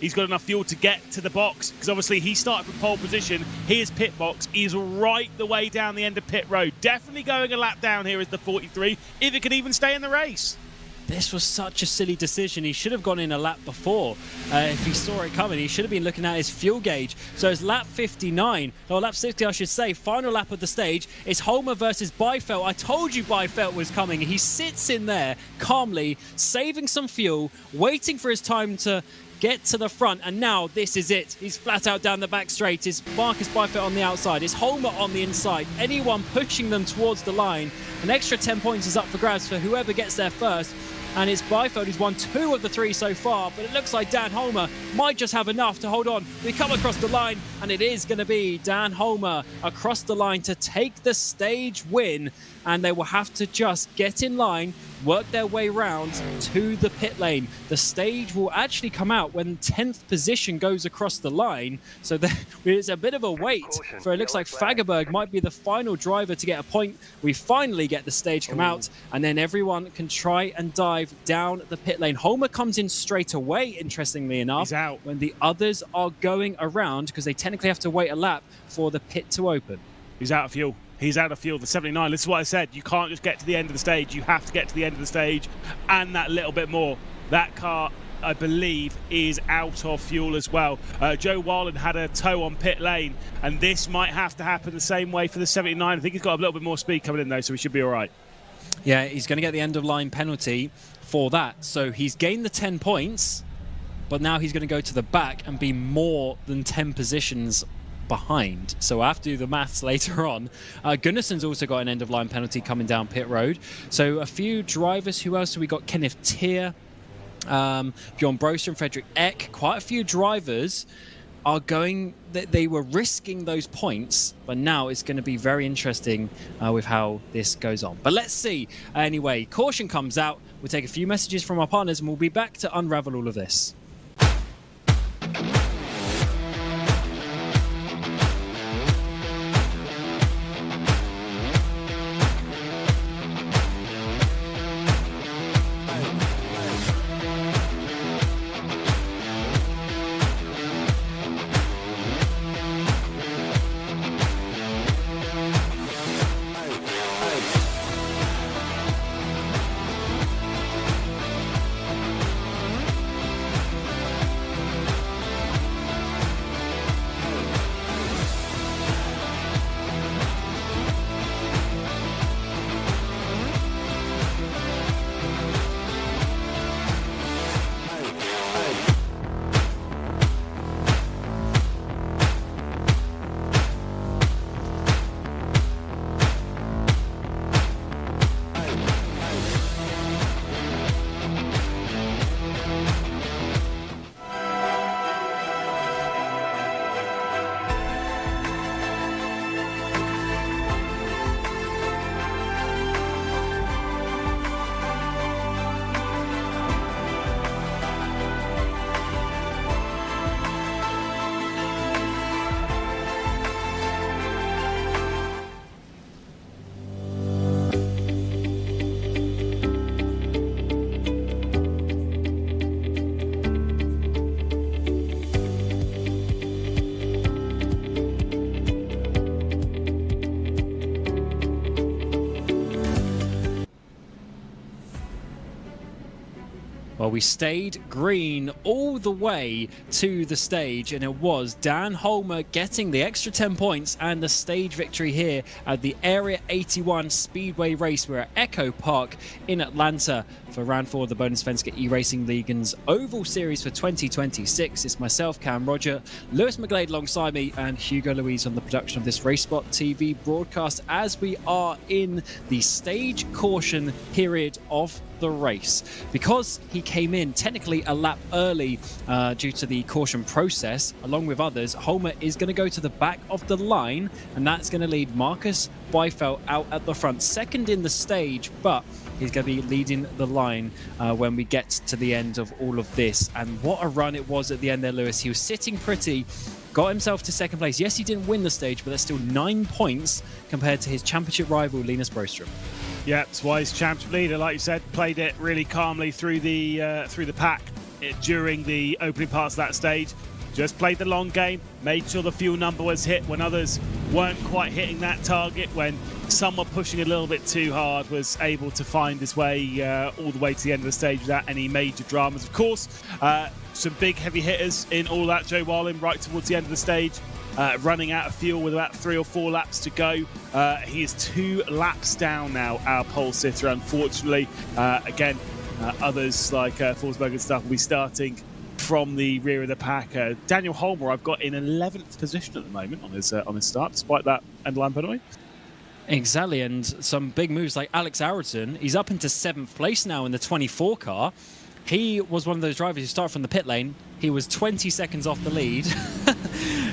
he's got enough fuel to get to the box because obviously he started from pole position. His pit box is right the way down the end of pit road. Definitely going a lap down here is the 43, if it can even stay in the race. This was such a silly decision. He should have gone in a lap before. If he saw it coming, he should have been looking at his fuel gauge. So it's lap 59, or lap 60, I should say, final lap of the stage. It's Holmer versus Byfeld. I told you Byfeld was coming. He sits in there calmly, saving some fuel, waiting for his time to get to the front, and now this is it. He's flat out down the back straight. It's Marcus Byfeld on the outside. It's Holmer on the inside. Anyone pushing them towards the line. An extra 10 points is up for grabs for whoever gets there first. And it's Byfeld who's won 2 of the 3 so far, but it looks like Dan Holmer might just have enough to hold on. We come across the line, and it is going to be Dan Holmer across the line to take the stage win, and they will have to just get in line, work their way round to the pit lane. The stage will actually come out when 10th position goes across the line, so there's a bit of a wait for it looks like Fagerberg might be the final driver to get a point. We finally get the stage come out, and then everyone can try and dive down the pit lane. Holmer comes in straight away, interestingly enough. He's out. When the others are going around, because they technically have to wait a lap for the pit to open. He's out of fuel. He's out of fuel. The 79. This is what I said. You can't just get to the end of the stage. You have to get to the end of the stage and that little bit more. That car, I believe, is out of fuel as well. Joe Bohlin had a tow on pit lane, and this might have to happen the same way for the 79. I think he's got a little bit more speed coming in, though, so we should be all right. Yeah, he's going to get the end-of-line penalty for that. So he's gained the 10 points, but now he's going to go to the back and be more than 10 positions behind. So I have to do the maths later on. Gunnarsson's also got an end-of-line penalty coming down pit road. So a few drivers. Who else? So we got Kenneth Tier, Bjorn Broster and Frederick Eck. Quite a few drivers are going, they were risking those points, but now it's going to be very interesting with how this goes on. But let's see. Anyway, caution comes out. We'll take a few messages from our partners and we'll be back to unravel all of this. Well, we stayed green all the way to the stage, and it was Dan Holmer getting the extra 10 points and the stage victory here at the Area 81 Speedway race. We're at Echopark in Atlanta for round 4 of the Bohlin Svenska Eracingligan's Oval Series for 2026. It's myself, Cam Roger, Lewis McGlade alongside me, and Hugo Louise on the production of this RaceSpotTV broadcast as we are in the stage caution period of the race. Because he came in technically a lap early due to the caution process, along with others, Holmer is going to go to the back of the line, and that's going to lead Marcus Byfeld out at the front, second in the stage, but he's going to be leading the line when we get to the end of all of this. And what a run it was at the end there, Lewis. He was sitting pretty, got himself to second place. Yes, he didn't win the stage, but there's still 9 points compared to his championship rival, Linus Broström. Yeah, that's why he's championship leader, like you said, played it really calmly through the pack during the opening parts of that stage. Just played the long game, made sure the fuel number was hit when others weren't quite hitting that target, when some were pushing a little bit too hard, was able to find his way all the way to the end of the stage without any major dramas. Of course, some big heavy hitters in all that. Joe Bohlin right towards the end of the stage, running out of fuel with about 3 or 4 laps to go. He is 2 laps down now, our pole sitter, unfortunately. Again, others like Forsberg and stuff will be starting from the rear of the pack. Daniel Holmer I've got in 11th position at the moment on his start, despite that end line penalty. Exactly, and some big moves like Alex Aronson. He's up into 7th place now in the 24 car. He was one of those drivers who started from the pit lane. He was 20 seconds off the lead.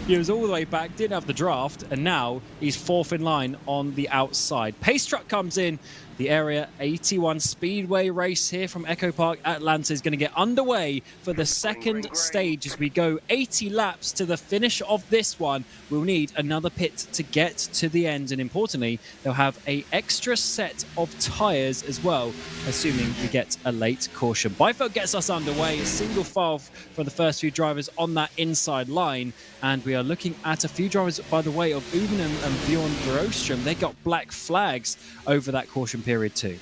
He was all the way back, didn't have the draft, and now he's 4th in line on the outside. Pace truck comes in. The Area 81 Speedway race here from Echopark, Atlanta is going to get underway for the second stage as we go 80 laps to the finish of this one. We'll need another pit to get to the end, and importantly, they'll have an extra set of tyres as well, assuming we get a late caution. Byfeld gets us underway, a single file for the first few drivers on that inside line, and we are looking at a few drivers by the way of Uven and Bjorn Broström. They got black flags over that caution period too.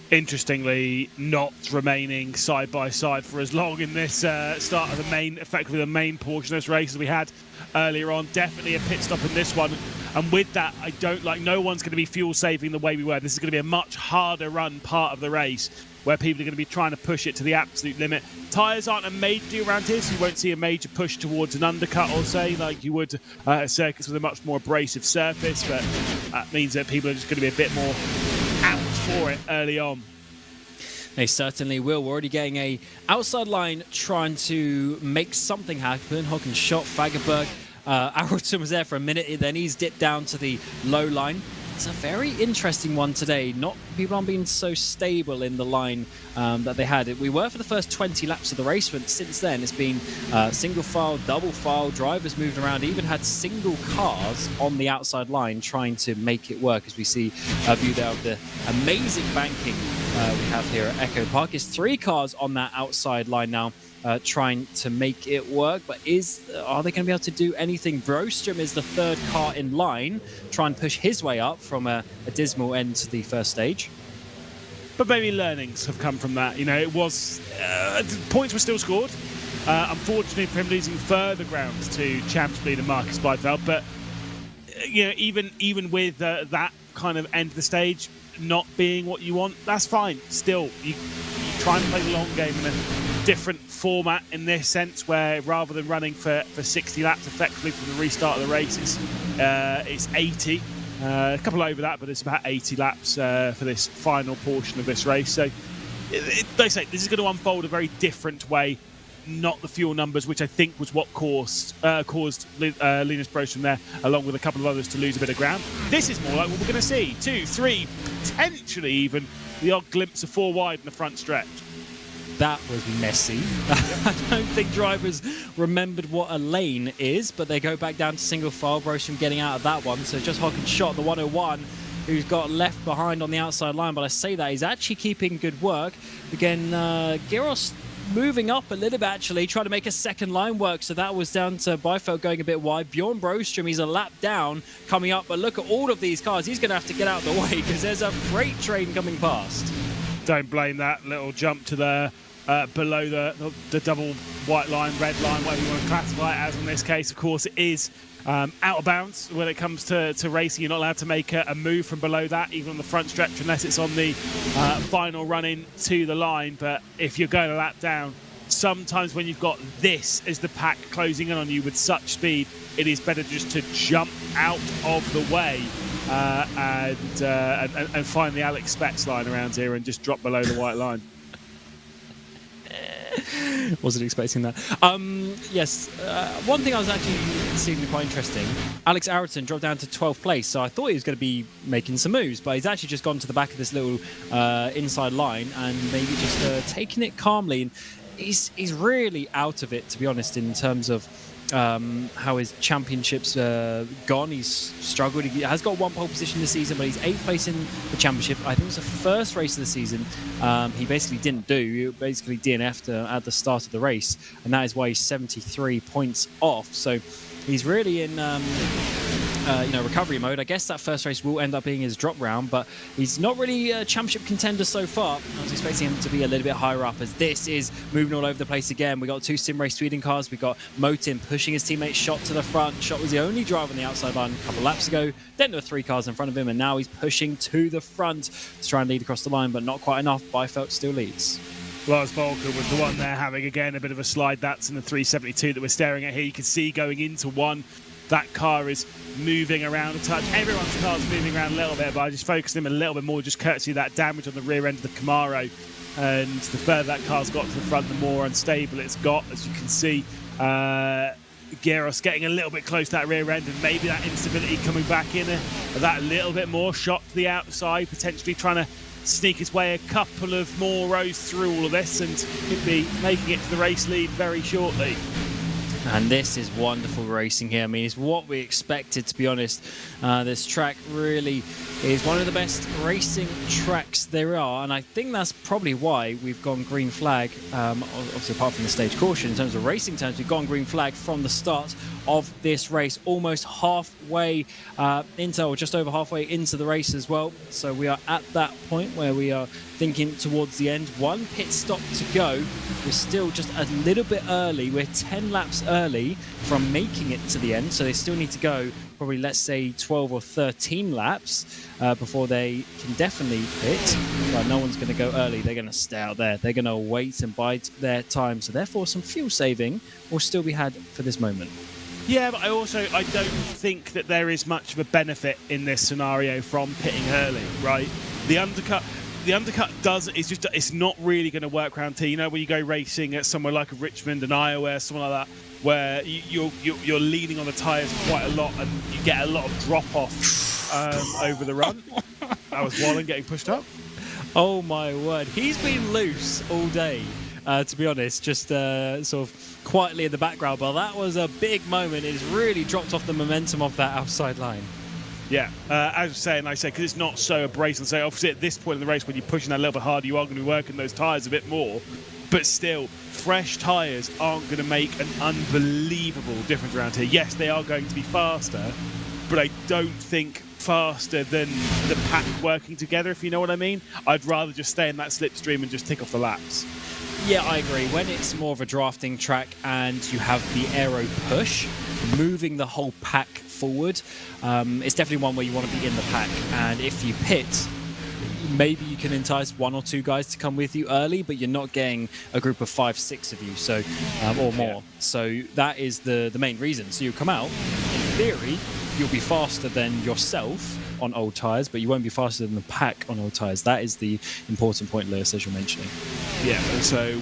Interestingly, not remaining side by side for as long in this start of effectively the main portion of this race as we had earlier on. Definitely a pit stop in this one, and with that, no one's going to be fuel saving the way we were. This is going to be a much harder run part of the race, where people are going to be trying to push it to the absolute limit. Tyres aren't a major deal around here, so you won't see a major push towards an undercut or say like you would at circuits with a much more abrasive surface, but that means that people are just going to be a bit more out for it early on. They certainly will. We're already getting a outside line trying to make something happen. Håkan shot Fagerberg. Aronson was there for a minute, then he's dipped down to the low line. It's a very interesting one today. People aren't being so stable in the line that they had. We were for the first 20 laps of the race, but since then it's been single file, double file, drivers moved around, even had single cars on the outside line trying to make it work, as we see a view there of the amazing banking we have here at Echopark. It's 3 cars on that outside line now. Trying to make it work, but are they going to be able to do anything? Broström is the 3rd car in line, try and push his way up from a dismal end to the first stage. But maybe learnings have come from that. You know, it was points were still scored. Unfortunately for him, losing further ground to champions leader Marcus Byfeld. But you know, even with that kind of end of the stage not being what you want, that's fine. Still, you try and play the long game in a different format in this sense, where rather than running for 60 laps effectively from the restart of the race, it's 80. A couple over that, but it's about 80 laps for this final portion of this race. So, they say this is going to unfold a very different way. Not the fuel numbers, which I think was what caused Linus Broström there, along with a couple of others, to lose a bit of ground. This is more like what we're going to see. 2, 3, potentially even the odd glimpse of 4 wide in the front stretch. That was messy. I don't think drivers remembered what a lane is, but they go back down to single file. Broström getting out of that one, so just Håkan shot the 101, who's got left behind on the outside line. But I say that he's actually keeping good work. Again, Giros moving up a little bit, actually, trying to make a second line work. So that was down to Byfeld going a bit wide. Bjorn Broström, he's a lap down coming up. But look at all of these cars. He's going to have to get out of the way because there's a freight train coming past. Don't blame that little jump to the below the double white line, red line, whatever you want to classify it as in this case. Of course, it is out of bounds when it comes to racing. You're not allowed to make a move from below that, even on the front stretch, unless it's on the final run in to the line. But if you're going a lap down, sometimes when you've got this as the pack closing in on you with such speed, it is better just to jump out of the way and find the Alex Spetz line around here and just drop below the white line. Wasn't expecting that. Yes, one thing I was actually seeing quite interesting. Alex Ericsson dropped down to 12th place, so I thought he was going to be making some moves, but he's actually just gone to the back of this little inside line and maybe just taking it calmly. And he's really out of it, to be honest, in terms of how his championships gone. He's struggled. He has got one pole position this season, but he's 8th place in the championship. I think it was the first race of the season he basically didn't do. He basically DNF'd at the start of the race, and that is why he's 73 points off. So he's really in recovery mode. I guess that first race will end up being his drop round, but he's not really a championship contender so far. I was expecting him to be a little bit higher up, as this is moving all over the place again. We got 2 Sim Race Sweden cars. We got Motin pushing his teammate Shot to the front. Shot was the only driver on the outside line a couple of laps ago. Then there were 3 cars in front of him, and now he's pushing to the front to try and lead across the line, but not quite enough. Byfeld still leads. Lars Bohlin was the one there having, again, a bit of a slide. That's in the 372 that we're staring at here. You can see going into one, that car is moving around a touch. Everyone's car's moving around a little bit, but I just focused him a little bit more, just courtesy of that damage on the rear end of the Camaro. And the further that car's got to the front, the more unstable it's got, as you can see. Geros getting a little bit close to that rear end, and maybe that instability coming back in that little bit more. Shot to the outside, potentially trying to sneak his way a couple of more rows through all of this, and could be making it to the race lead very shortly. And this is wonderful racing here. I mean, it's what we expected, to be honest. This track really is one of the best racing tracks there are, and I think that's probably why we've gone green flag, obviously apart from the stage caution. In terms of racing terms, we've gone green flag from the start of this race, almost halfway into, or just over halfway into the race as well. So we are at that point where we are thinking towards the end. 1 pit stop to go. We're still just a little bit early. We're 10 laps early from making it to the end, so they still need to go probably, let's say, 12 or 13 laps before they can definitely pit. But no one's going to go early. They're going to stay out there. They're going to wait and bide their time. So therefore, some fuel saving will still be had for this moment. Yeah, but I don't think that there is much of a benefit in this scenario from pitting early, right? The undercut it's not really going to work around here. You know, when you go racing at somewhere like Richmond and Iowa, somewhere like that, where you're leaning on the tyres quite a lot and you get a lot of drop off over the run. That was Bohlin getting pushed up. Oh my word, he's been loose all day. To be honest, just sort of quietly in the background, but that was a big moment. It's really dropped off the momentum of that outside line. Yeah, as I say, because it's not so abrasive. So obviously at this point in the race, when you're pushing that a little bit harder, you are going to be working those tyres a bit more. But still, fresh tyres aren't going to make an unbelievable difference around here. Yes, they are going to be faster, but I don't think faster than the pack working together, if you know what I mean. I'd rather just stay in that slipstream and just tick off the laps. Yeah, I agree. When it's more of a drafting track and you have the aero push, moving the whole pack forward, it's definitely one where you want to be in the pack. And if you pit, maybe you can entice 1 or 2 guys to come with you early, but you're not getting a group of 5, 6 of you, so or more. Yeah. So that is the main reason. So you come out, in theory, you'll be faster than yourself on old tyres, but you won't be faster than the pack on old tyres. That is the important point, Lewis, as you're mentioning. Yeah, and so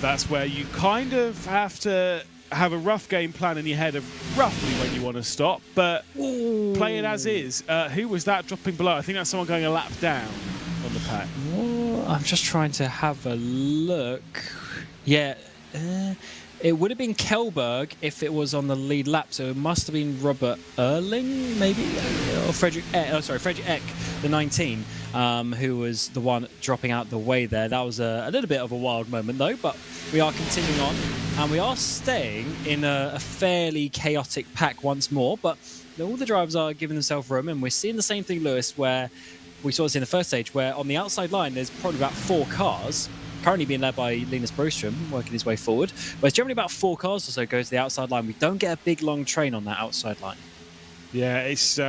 that's where you kind of have to have a rough game plan in your head of roughly when you want to stop, but play it as is. Who was that dropping below? I think that's someone going a lap down on the pack. I'm just trying to have a look. Yeah, it would have been Kjellberg if it was on the lead lap, so it must have been Robert Erling, maybe, or Frederick Eck, the 19, who was the one dropping out the way there. That was a little bit of a wild moment, though, but we are continuing on, and we are staying in a fairly chaotic pack once more, but all the drivers are giving themselves room, and we're seeing the same thing, Lewis, where we saw this in the first stage, where on the outside line, there's probably about 4 cars, currently being led by Linus Broström, working his way forward. But it's generally about 4 cars or so go to the outside line. We don't get a big, long train on that outside line. Yeah, it's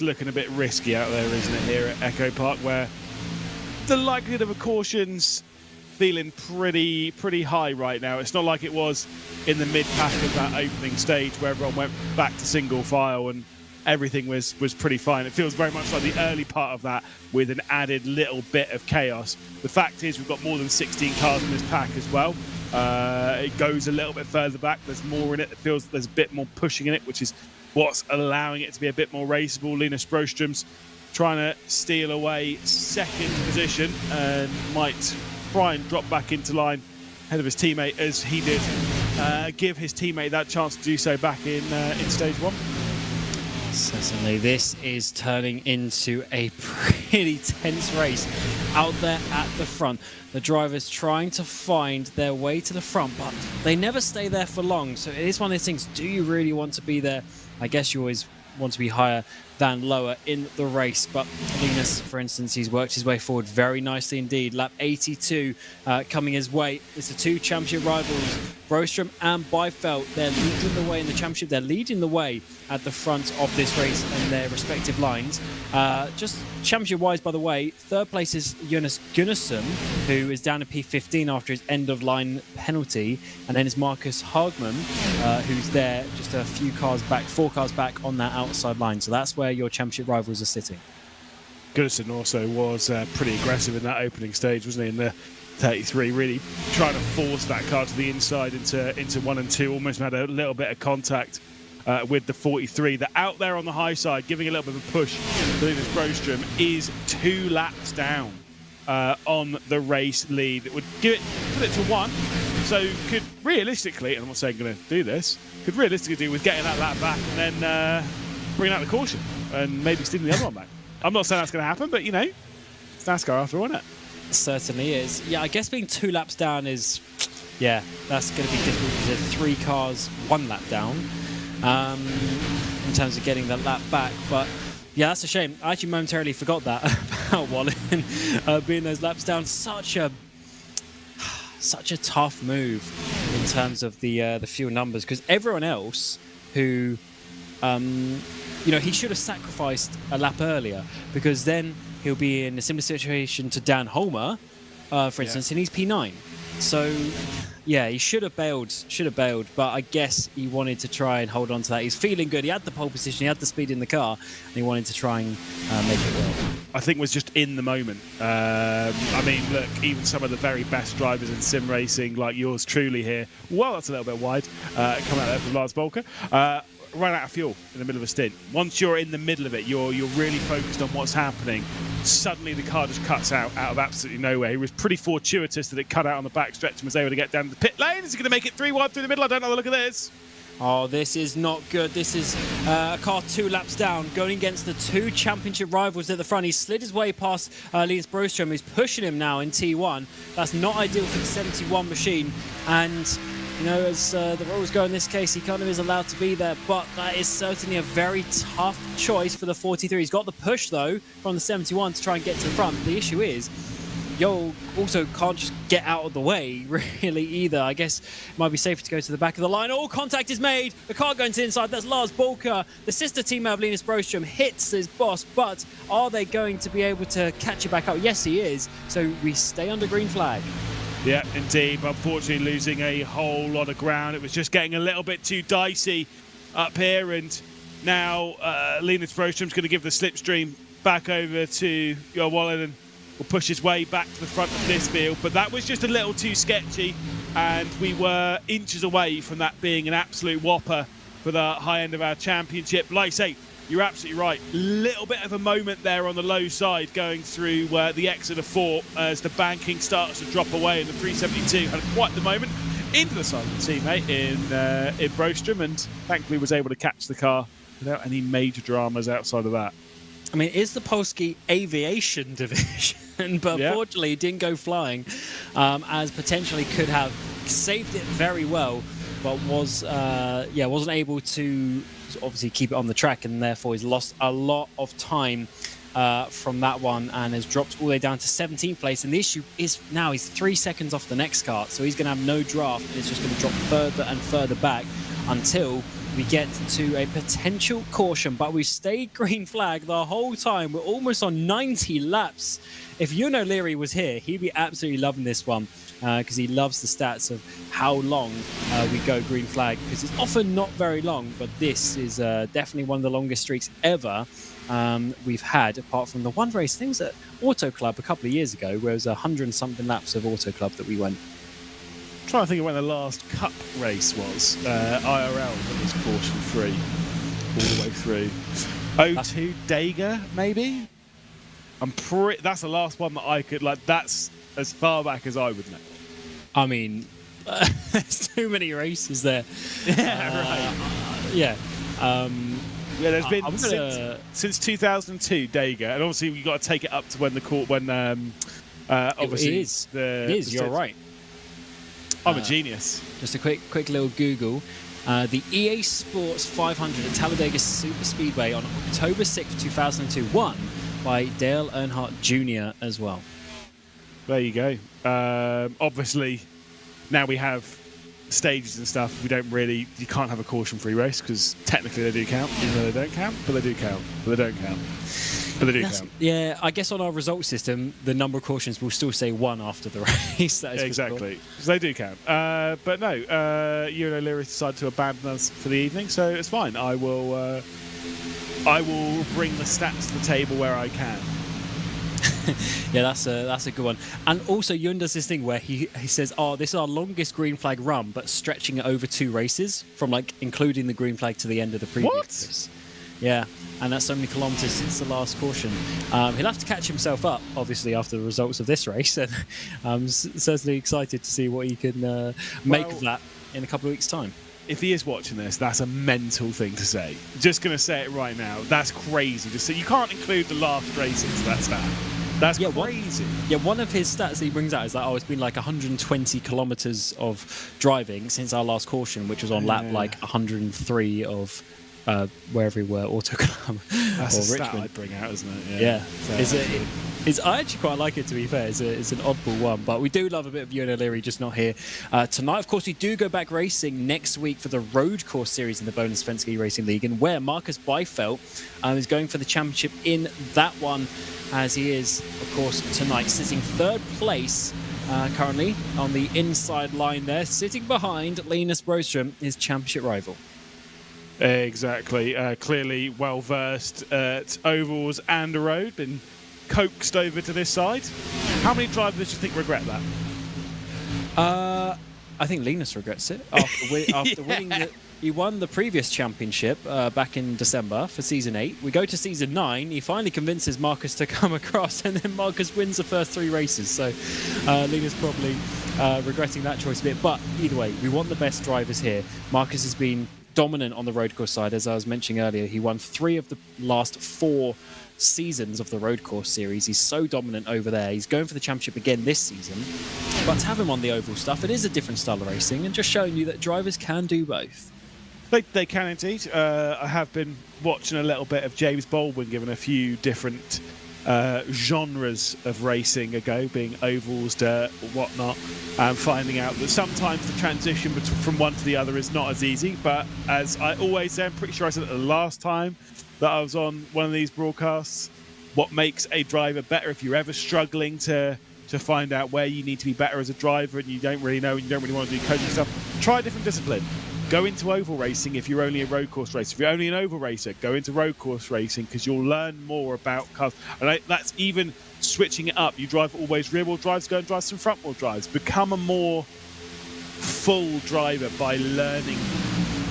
looking a bit risky out there, isn't it, here at Echopark, where the likelihood of a caution's feeling pretty high right now. It's not like it was in the mid-pack of that opening stage where everyone went back to single file and everything was pretty fine. It feels very much like the early part of that with an added little bit of chaos. The fact is we've got more than 16 cars in this pack as well. It goes a little bit further back. There's more in it. It feels there's a bit more pushing in it, which is what's allowing it to be a bit more raceable. Linus Broström's trying to steal away second position and might try and drop back into line ahead of his teammate as he did give his teammate that chance to do so back in stage one. Certainly, this is turning into a pretty tense race out there at the front. The drivers trying to find their way to the front, but they never stay there for long. So it is one of those things, do you really want to be there? I guess you always want to be higher than lower in the race, but Linus, for instance, he's worked his way forward very nicely indeed. Lap 82 coming his way. It's the two championship rivals, Broström and Byfeld. They're leading the way in the championship. They're leading the way at the front of this race in their respective lines. Just championship-wise, by the way, third place is Jonas Gunnarsson, who is down to P15 after his end-of-line penalty, and then it's Marcus Hagman, who's there just a few cars back, 4 cars back on that outside line. So that's where your championship rivals are sitting. Gunnarsson also was pretty aggressive in that opening stage, wasn't he? In the 33, really trying to force that car to the inside into 1 and 2. Almost had a little bit of contact with the 43. They're out there on the high side, giving a little bit of a push. Linus Broström is 2 laps down on the race lead. It would put it to 1. So could realistically, and I'm not saying going to do this, could realistically do with getting that lap back and then bringing out the caution and maybe stealing the other one back. I'm not saying that's going to happen, but you know, it's NASCAR after all, isn't it? Certainly is. Yeah, I guess being 2 laps down is, yeah, that's going to be difficult because there's 3 cars 1 lap down in terms of getting that lap back. But yeah, that's a shame. I actually momentarily forgot that about Bohlin being those laps down. Such a tough move in terms of the fuel numbers, because everyone else who you know, he should have sacrificed a lap earlier, because then he'll be in a similar situation to Dan Holmer, for instance, and he's P9. So, yeah, he should have bailed, but I guess he wanted to try and hold on to that. He's feeling good. He had the pole position, he had the speed in the car, and he wanted to try and make it work. I think was just in the moment. I mean, look, even some of the very best drivers in sim racing, like yours truly here, well, that's a little bit wide, coming out there from Lars Bolker, run out of fuel in the middle of a stint. Once you're in the middle of it, you're really focused on what's happening. Suddenly the car just cuts out of absolutely nowhere. He was pretty fortuitous that it cut out on the back stretch and was able to get down to the pit lane. Is he going to make it 3 wide through the middle? I don't know the look of this. Oh, this is not good. This is a car 2 laps down, going against the 2 championship rivals at the front. He slid his way past Linus Broström, who's pushing him now in T1. That's not ideal for the 71 machine. And you know, as the rules go in this case, he kind of is allowed to be there, but that is certainly a very tough choice for the 43. He's got the push, though, from the 71 to try and get to the front. The issue is, you also can't just get out of the way, really, either. I guess it might be safer to go to the back of the line. Oh, contact is made. The car going to the inside. That's Lars Bolker. The sister teammate of Linus Broström hits his boss, but are they going to be able to catch it back up? Yes, he is. So we stay under green flag. Yeah, indeed, but unfortunately losing a whole lot of ground. It was just getting a little bit too dicey up here, and now Linus Broström's going to give the slipstream back over to Bohlin and will push his way back to the front of this field. But that was just a little too sketchy, and we were inches away from that being an absolute whopper for the high end of our championship. Like I say, you're absolutely right. Little bit of a moment there on the low side going through the exit of 4 as the banking starts to drop away, and the 372 had quite the moment into the side of the teammate in Broström, and thankfully was able to catch the car without any major dramas outside of that. I mean, it's the Polski aviation division, but unfortunately it didn't go flying, as potentially could have saved it very well, but was wasn't able to obviously keep it on the track, and therefore he's lost a lot of time from that one and has dropped all the way down to 17th place. And the issue is now he's 3 seconds off the next car, so he's going to have no draft, and it's just going to drop further and further back until we get to a potential caution, but we stayed green flag the whole time. We're almost on 90 laps. If Ewan O'Leary was here, he'd be absolutely loving this one because he loves the stats of how long we go green flag, because it's often not very long, but this is definitely one of the longest streaks ever we've had, apart from the one race, I think it was at Auto Club a couple of years ago, where it was 100 and something laps of Auto Club that we went. I'm trying to think of when the last Cup race was. IRL, that was caution free all the way through. O2 Dega, maybe? That's the last one that I could, like, that's as far back as I would know. I mean, there's too many races there. Yeah, right. Yeah. Yeah, there's been since 2002 Dega, and obviously you got to take it up to when the court obviously it is. You're right. I'm a genius. Just a quick little Google. The EA Sports 500 at Talladega Super Speedway on October 6th, 2002, won by Dale Earnhardt Jr. as well. There you go. Obviously, now we have stages and stuff. You can't have a caution-free race because technically they do count, even though they don't count. But they do count. But they don't count. But they do count. Yeah, I guess on our result system, the number of cautions will still say one after the race. That is exactly. So they do count. But no, Ewan O'Leary decided to abandon us for the evening, so it's fine. I will bring the stats to the table where I can. Yeah, that's a good one. And also, Ewan does this thing where he says, "Oh, this is our longest green flag run, but stretching it over 2 races, from like including the green flag to the end of the previous race." Yeah, and that's so many kilometres since the last caution. He'll have to catch himself up, obviously, after the results of this race, and I'm certainly excited to see what he can make of that in a couple of weeks' time. If he is watching this, that's a mental thing to say. Just going to say it right now. That's crazy to say. You can't include the last race into that stat. That's crazy. One of his stats that he brings out is that, it's been like 120 kilometres of driving since our last caution, which was on lap like 103 of wherever we were, Auto Club That's or a stat Richmond. I'd bring out, isn't it? Yeah. I actually quite like it, to be fair. It's an oddball one, but we do love a bit of Ewan O'Leary, just not here tonight. Of course, we do go back racing next week for the road course series in the Bohlin Svenska Eracingligan, where Marcus Byfeld is going for the championship in that one, as he is, of course, tonight sitting 3rd place currently on the inside line there, sitting behind Linus Broström, his championship rival. Exactly. Clearly well versed at ovals and a road, been coaxed over to this side. How many drivers do you think regret that? I think Linus regrets it after winning. He won the previous championship back in December for season 8. We go to season 9. He finally convinces Marcus to come across, and then Marcus wins the first 3 races. So Linus probably regretting that choice a bit. But either way, we want the best drivers here. Marcus has been dominant on the road course side, as I was mentioning earlier. He won 3 of the last 4 seasons of the road course series. He's so dominant over there. He's going for the championship again this season. But to have him on the oval stuff, it is a different style of racing, and just showing you that drivers can do both. They can indeed. I have been watching a little bit of James Baldwin giving a few different genres of racing a go, being ovals, dirt, whatnot, and finding out that sometimes the transition from one to the other is not as easy. But as I always say, I'm pretty sure I said it the last time that I was on one of these broadcasts, what makes a driver better, if you're ever struggling to find out where you need to be better as a driver and you don't really know and you don't really want to do coaching stuff, try a different discipline. Go into oval racing if you're only a road course racer. If you're only an oval racer, go into road course racing, because you'll learn more about cars. And that's even switching it up. You drive always rear-wheel drives, go and drive some front-wheel drives. Become a more full driver by learning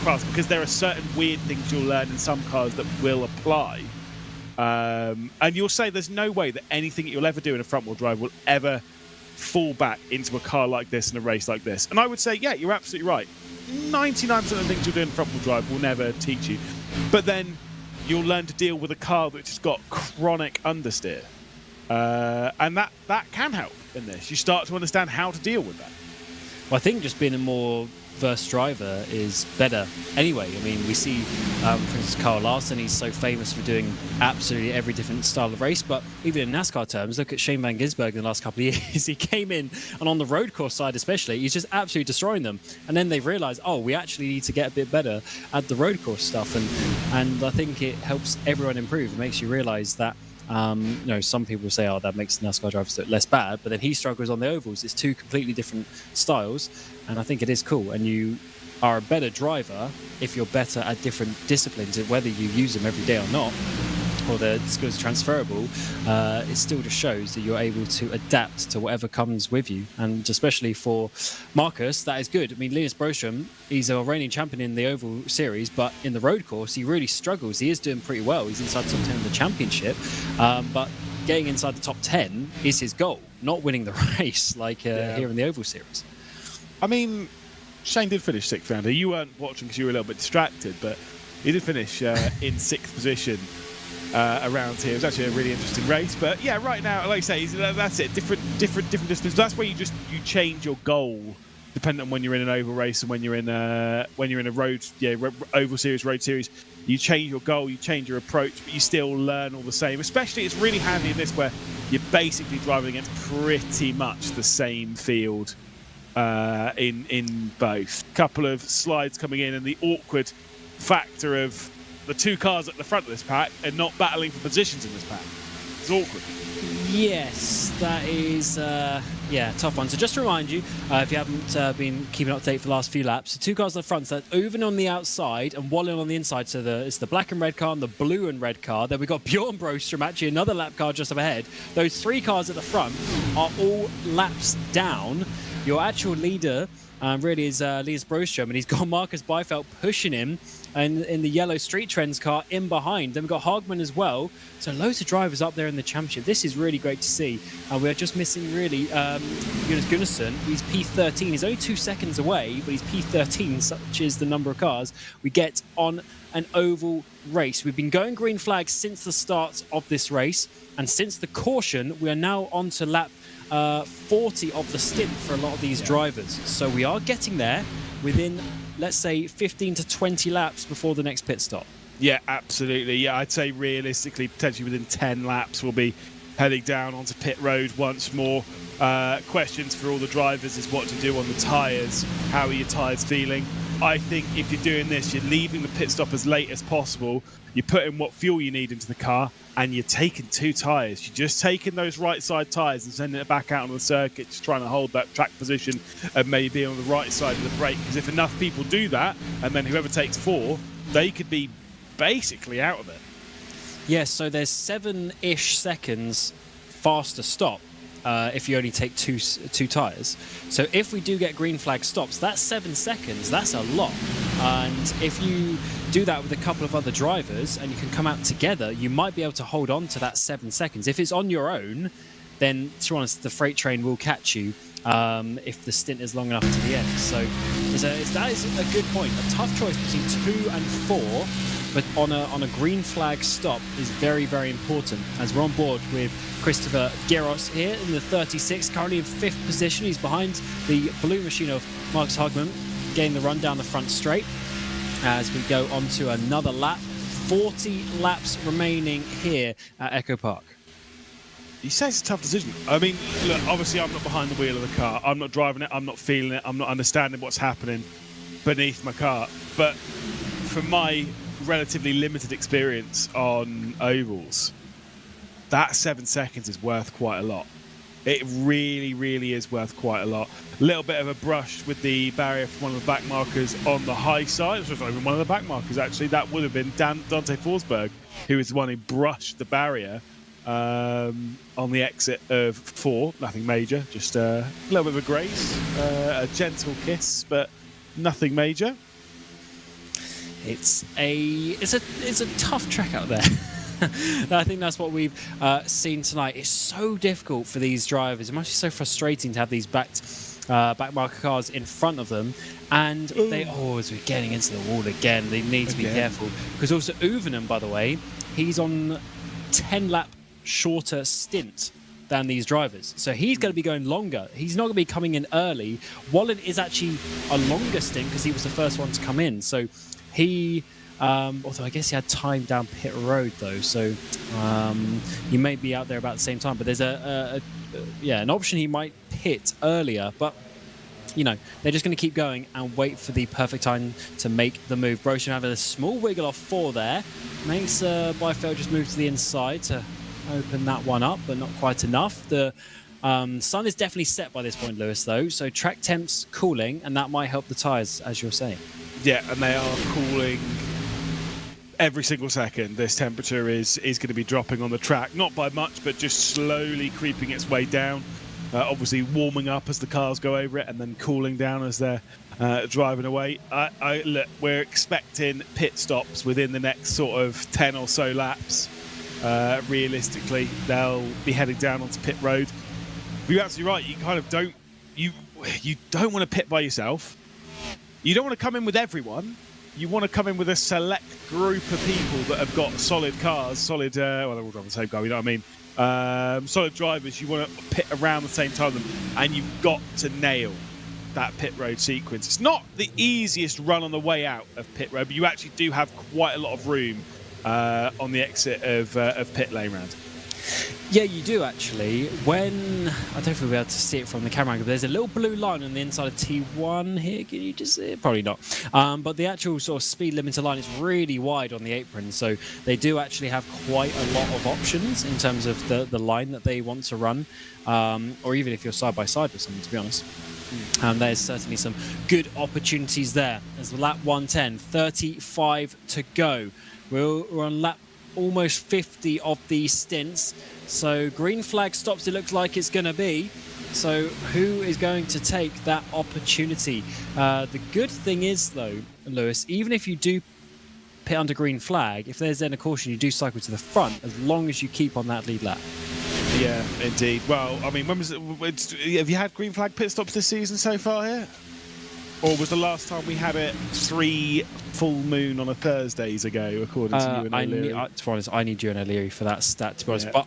cars, because there are certain weird things you'll learn in some cars that will apply. And you'll say there's no way that anything you'll ever do in a front-wheel drive will ever fall back into a car like this in a race like this. And I would say, yeah, you're absolutely right. 99% of the things you'll do in front-wheel drive will never teach you. But then you'll learn to deal with a car which has got chronic understeer. And that can help in this. You start to understand how to deal with that. Well, I think just being a more versed driver is better anyway. I mean, we see, for instance, Carl Larson, he's so famous for doing absolutely every different style of race, but even in NASCAR terms, look at Shane Van Gisbergen in the last couple of years. He came in, and on the road course side especially, he's just absolutely destroying them. And then they've realised, oh, we actually need to get a bit better at the road course stuff. And I think it helps everyone improve. It makes you realise that some people say, oh, that makes NASCAR drivers look less bad, but then he struggles on the ovals. It's two completely different styles, and I think it is cool. And you are a better driver if you're better at different disciplines, whether you use them every day or not, or the skills are transferable. It still just shows that you're able to adapt to whatever comes with you, and especially for Marcus, that is good. I mean, Linus Broström, he's a reigning champion in the Oval Series, but in the road course, he really struggles. He is doing pretty well. He's inside the top 10 in the championship, but getting inside the top 10 is his goal, not winning the race like here in the Oval Series. I mean, Shane did finish 6th rounder. You weren't watching because you were a little bit distracted, but he did finish in 6th position around here. It was actually a really interesting race. But yeah, right now, like I say, that's it. Different distance. That's where you change your goal depending on when you're in an oval race and when you're in a road, oval series, road series. You change your goal, you change your approach, but you still learn all the same. Especially, it's really handy in this where you're basically driving against pretty much the same field in both. Couple of slides coming in, and the awkward factor of the two cars at the front of this pack and not battling for positions in this pack. It's awkward. Yes, that is tough one. So just to remind you, if you haven't been keeping up to date for the last few laps, the two cars at the front, so Uven on the outside and Bohlin on the inside. So it's the black and red car and the blue and red car. Then we've got Bjorn Broström, actually another lap car just up ahead. Those three cars at the front are all laps down. Your actual leader really is Linus Broström, and he's got Marcus Byfeld pushing him, and in the yellow Street Trends car in behind. Then we've got Hagman as well. So loads of drivers up there in the championship. This is really great to see. We're just missing really Jonas Gunnarsson. He's P13. He's only 2 seconds away, but he's P13, such is the number of cars we get on an oval race. We've been going green flags since the start of this race, and since the caution, we are now on to lap 40 of the stint for a lot of these drivers. So we are getting there within, let's say, 15 to 20 laps before the next pit stop. Yeah, absolutely. Yeah, I'd say realistically, potentially within 10 laps, we'll be heading down onto pit road once more. Questions for all the drivers is what to do on the tyres. How are your tyres feeling? I think if you're doing this, you're leaving the pit stop as late as possible. You're putting what fuel you need into the car, and you're taking two tyres. You're just taking those right side tyres and sending it back out on the circuit, just trying to hold that track position and maybe on the right side of the brake. Because if enough people do that, and then whoever takes four, they could be basically out of it. Yes, so there's 7-ish seconds faster stop if you only take two tyres. So if we do get green flag stops, that's 7 seconds. That's a lot. And if you do that with a couple of other drivers and you can come out together, you might be able to hold on to that 7 seconds. If it's on your own, then to be honest, the freight train will catch you if the stint is long enough to the end. So that is a good point. A tough choice between 2 and 4, but on a green flag stop is very, very important. As we're on board with Christopher Geros here in the 36, currently in 5th position. He's behind the blue machine of Marcus Hagman, getting the run down the front straight as we go on to another lap. 40 laps remaining here at Echopark. He says it's a tough decision. I mean, look, obviously I'm not behind the wheel of the car. I'm not driving it. I'm not feeling it. I'm not understanding what's happening beneath my car. But from my relatively limited experience on ovals, that 7 seconds is worth quite a lot. It really, really is worth quite a lot. A little bit of a brush with the barrier from one of the back markers on the high side. It was not even one of the back markers, actually. That would have been Dante Forsberg, who was the one who brushed the barrier on the exit of 4. Nothing major, just a little bit of a grace, a gentle kiss, but nothing major. It's a tough track out there. I think that's what we've seen tonight. It's so difficult for these drivers. It must be so frustrating to have these back marker cars in front of them, and as we're getting into the wall again, they need to be careful. Because also Uvenen, by the way, he's on 10 lap shorter stint than these drivers. So he's going to be going longer. He's not going to be coming in early. Bohlin is actually a longer stint because he was the first one to come in. So he, although I guess he had time down pit road though, so he may be out there about the same time. But there's an option he might pit earlier, but you know, they're just going to keep going and wait for the perfect time to make the move. Broström having a small wiggle off 4 there. Makes Byfeld just move to the inside to open that one up, but not quite enough. The sun is definitely set by this point, Lewis, though, so track temps cooling, and that might help the tyres, as you're saying. Yeah, and they are cooling every single second. This temperature is going to be dropping on the track, not by much, but just slowly creeping its way down. Obviously warming up as the cars go over it and then cooling down as they're driving away. Look, we're expecting pit stops within the next sort of 10 or so laps. Realistically, they'll be heading down onto pit road. But you're absolutely right. You kind of don't want to pit by yourself. You don't want to come in with everyone. You want to come in with a select group of people that have got solid cars, solid. Well, they're all driving the same car. You know what I mean? Solid drivers. You want to pit around the same time, and you've got to nail that pit road sequence. It's not the easiest run on the way out of pit road, but you actually do have quite a lot of room on the exit of pit lane round. Yeah, you do actually. When I don't know if we'll be able to see it from the camera angle, but there's a little blue line on the inside of T1 here. Can you just see it? Probably not. But the actual sort of speed limiter line is really wide on the apron, so they do actually have quite a lot of options in terms of the line that they want to run, or even if you're side by side with someone, to be honest. There's certainly some good opportunities there. As lap 110, 35 to go. We're on lap almost 50 of these stints, so green flag stops it looks like it's going to be. So who is going to take that opportunity? The good thing is though, Lewis, even if you do pit under green flag, if there's then a caution, you do cycle to the front as long as you keep on that lead lap. Yeah, indeed. Well, I mean, when was it, have you had green flag pit stops this season so far here? Or was the last time we had it 3 full moon on a Thursdays ago, according to you and O'Leary? To be honest, I need you and O'Leary for that stat, to be honest. Yeah. But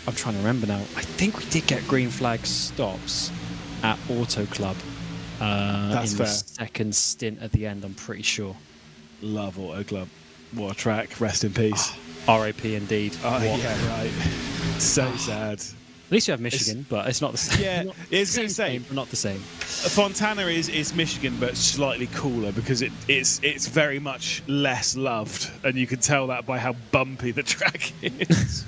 I'm trying to remember now. I think we did get green flag stops at Auto Club That's in fair. the second stint at the end, I'm pretty sure. Love Auto Club. What a track. Rest in peace. RAP indeed. Oh, yeah, right. So sad. At least you have Michigan, but it's not the same. Yeah, it's going to say, but not the same. Fontana is Michigan, but slightly cooler because it's very much less loved, and you can tell that by how bumpy the track is.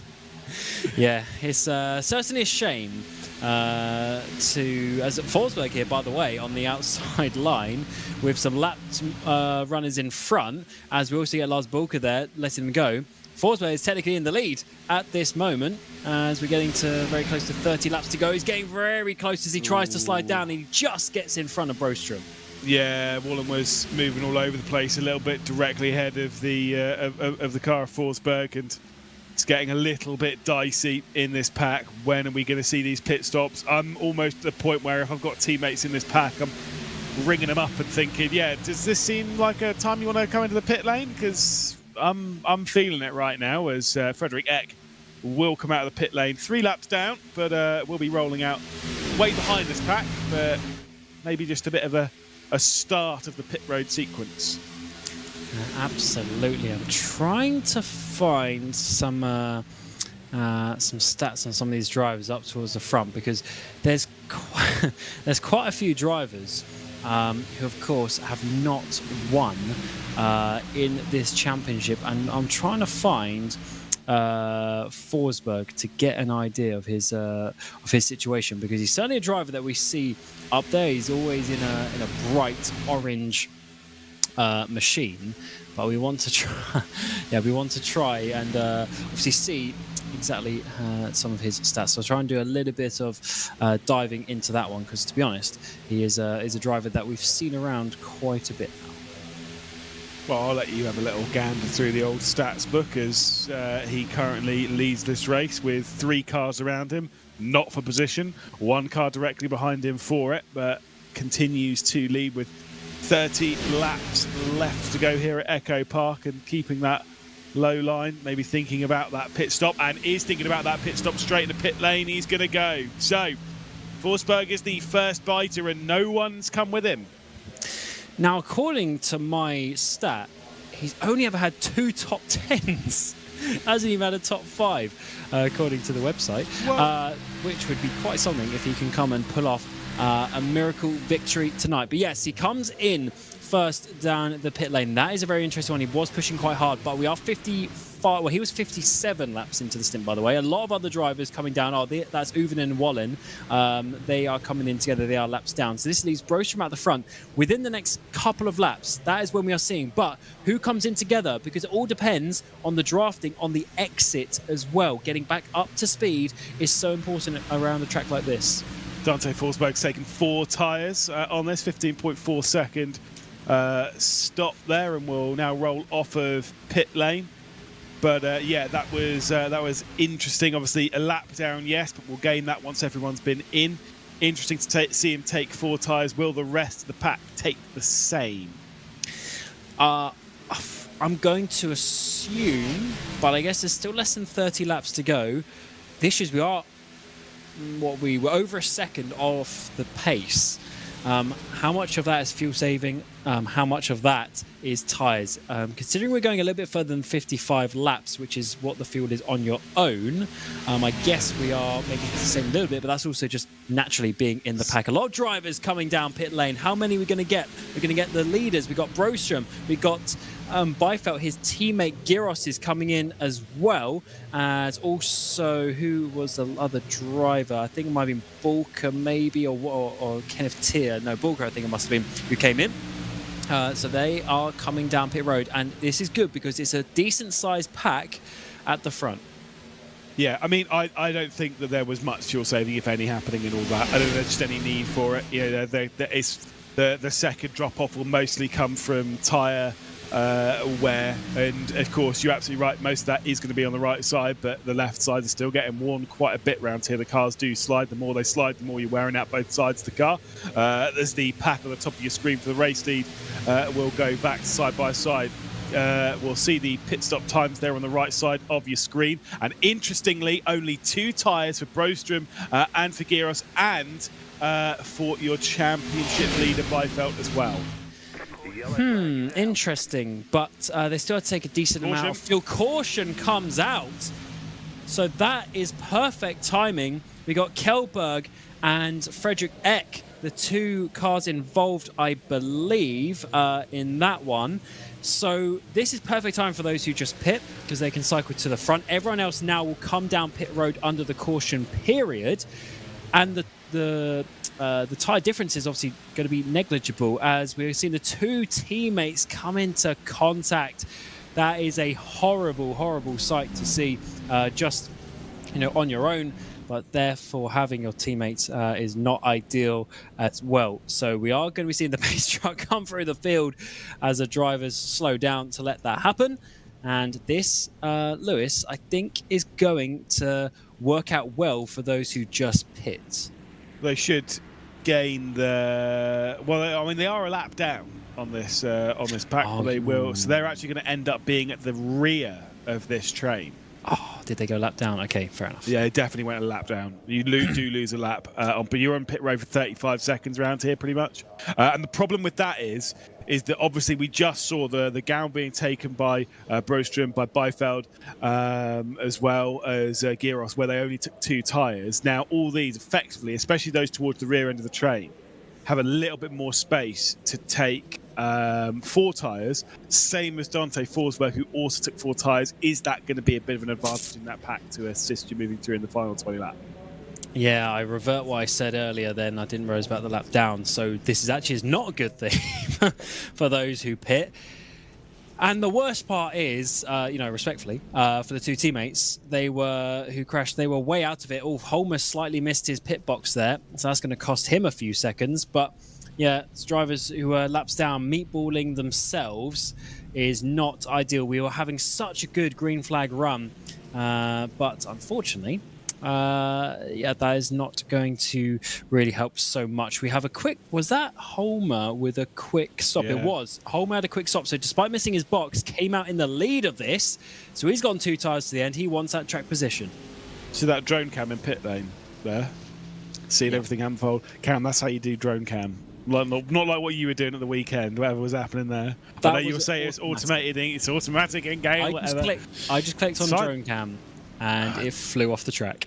Yeah, it's certainly a shame as at Forsberg here, by the way, on the outside line with some lapped runners in front, as we also get Lars Bulker there letting them go. Forsberg is technically in the lead at this moment as we're getting to very close to 30 laps to go. He's getting very close as he tries to slide down, and he just gets in front of Broström. Yeah, Bohlin was moving all over the place a little bit directly ahead of the car of Forsberg, and it's getting a little bit dicey in this pack. When are we going to see these pit stops? I'm almost at the point where if I've got teammates in this pack, I'm ringing them up and thinking, yeah, does this seem like a time you want to come into the pit lane? Because I'm feeling it right now as Frederick Eck will come out of the pit lane 3 laps down, but we'll be rolling out way behind this pack, but maybe just a bit of a start of the pit road sequence. Absolutely. I'm trying to find some stats on some of these drivers up towards the front, because there's quite a few drivers who, of course, have not won in this championship, and I'm trying to find Forsberg to get an idea of his situation, because he's certainly a driver that we see up there. He's always in a bright orange machine, but we want to try. Yeah, we want to try and obviously see exactly some of his stats. So I'll try and do a little bit of diving into that one, because to be honest, he is a driver that we've seen around quite a bit now. Well, I'll let you have a little gander through the old stats book, as he currently leads this race with 3 cars around him, not for position, 1 car directly behind him for it, but continues to lead with 30 laps left to go here at Echopark, and keeping that low line, maybe thinking about that pit stop, and is thinking about that pit stop straight in the pit lane. He's going to go. So Forsberg is the first biter, and no one's come with him. Now, according to my stat, he's only ever had 2 top 10s. Hasn't even had a top 5, according to the website, which would be quite something if he can come and pull off a miracle victory tonight. But yes, he comes in first down the pit lane. That is a very interesting one. He was pushing quite hard, but we are 55. Well, he was 57 laps into the stint, by the way. A lot of other drivers coming down. That's Uven and Bohlin. They are coming in together. They are laps down. So this leaves Broström at the front. Within the next couple of laps, that is when we are seeing. But who comes in together? Because it all depends on the drafting, on the exit as well. Getting back up to speed is so important around a track like this. Dante Forsberg's taken 4 tyres on this, 15.4 second stop there, and will now roll off of pit lane. But yeah, that was interesting. Obviously, a lap down, yes, but we'll gain that once everyone's been in. Interesting to see him take 4 tyres. Will the rest of the pack take the same? I'm going to assume, but I guess there's still less than 30 laps to go. The issue is we were over a second off the pace. How much of that is fuel saving? How much of that is tyres? Considering we're going a little bit further than 55 laps, which is what the field is on your own, I guess we are maybe saving a little bit, but that's also just naturally being in the pack. A lot of drivers coming down pit lane. How many are we going to get? We're going to get the leaders. We've got Broström. We've got Byfeld. His teammate Giros is coming in as well. As also, who was the other driver? I think it might have been Bulker maybe, or Kenneth Tier. No, Bulker I think it must have been, who came in. So they are coming down pit road, and this is good because it's a decent sized pack at the front. Yeah, I mean, I don't think that there was much fuel saving, if any, happening in all that. I don't think there's just any need for it. You know, the second drop off will mostly come from tyre wear, and of course you're absolutely right, most of that is going to be on the right side, but the left side is still getting worn quite a bit round here. The cars do slide. The more they slide, the more you're wearing out both sides of the car. There's the pack on the top of your screen for the race lead. We'll go back side by side. We'll see the pit stop times there on the right side of your screen, and interestingly only 2 tyres for Broström and for Giros, and for your championship leader Byfeld as well. Interesting, but they still have to take a decent amount of fuel. Caution comes out, so that is perfect timing. We got Kjellberg and Fredrik Ek, the 2 cars involved, I believe, in that one. So this is perfect time for those who just pit, because they can cycle to the front. Everyone else now will come down pit road under the caution period, and the tyre difference is obviously going to be negligible, as we've seen the 2 teammates come into contact. That is a horrible, horrible sight to see, just on your own. But therefore, having your teammates is not ideal as well. So we are going to be seeing the pace truck come through the field as the drivers slow down to let that happen. And this, Lewis, I think is going to work out well for those who just pit. They should gain the... Well, I mean, they are a lap down on this pack. Oh, they will. So they're actually going to end up being at the rear of this train. Oh, did they go lap down? Okay, fair enough. Yeah, they definitely went a lap down. You do lose a lap, but you're on pit road for 35 seconds around here, pretty much. And the problem with that is that obviously we just saw the gown being taken by Broström, by Byfeld, as well as Giros, where they only took 2 tyres. Now, all these effectively, especially those towards the rear end of the train, have a little bit more space to take 4 tyres, same as Dante Forsberg, who also took 4 tyres. Is that going to be a bit of an advantage in that pack to assist you moving through in the final 20 lap? Yeah, I revert what I said earlier then. I didn't realize about the lap down. So this is not a good thing for those who pit. And the worst part is, respectfully, for the 2 teammates, who crashed, they were way out of it. Oh, Holmer slightly missed his pit box there, so that's going to cost him a few seconds. But yeah, it's drivers who are laps down, meatballing themselves is not ideal. We were having such a good green flag run, but unfortunately, Yeah, that is not going to really help so much. We have a quick... Was that Holmer with a quick stop? Yeah. It was. Holmer had a quick stop. So despite missing his box, came out in the lead of this. So he's gotten 2 tyres to the end. He wants that track position. See that drone cam in pit lane there? Seeing everything unfold. Cam, that's how you do drone cam. Not like what you were doing at the weekend, whatever was happening there. I know you were saying it's automated, it's automatic in-game, whatever. I just clicked on drone cam. And it flew off the track.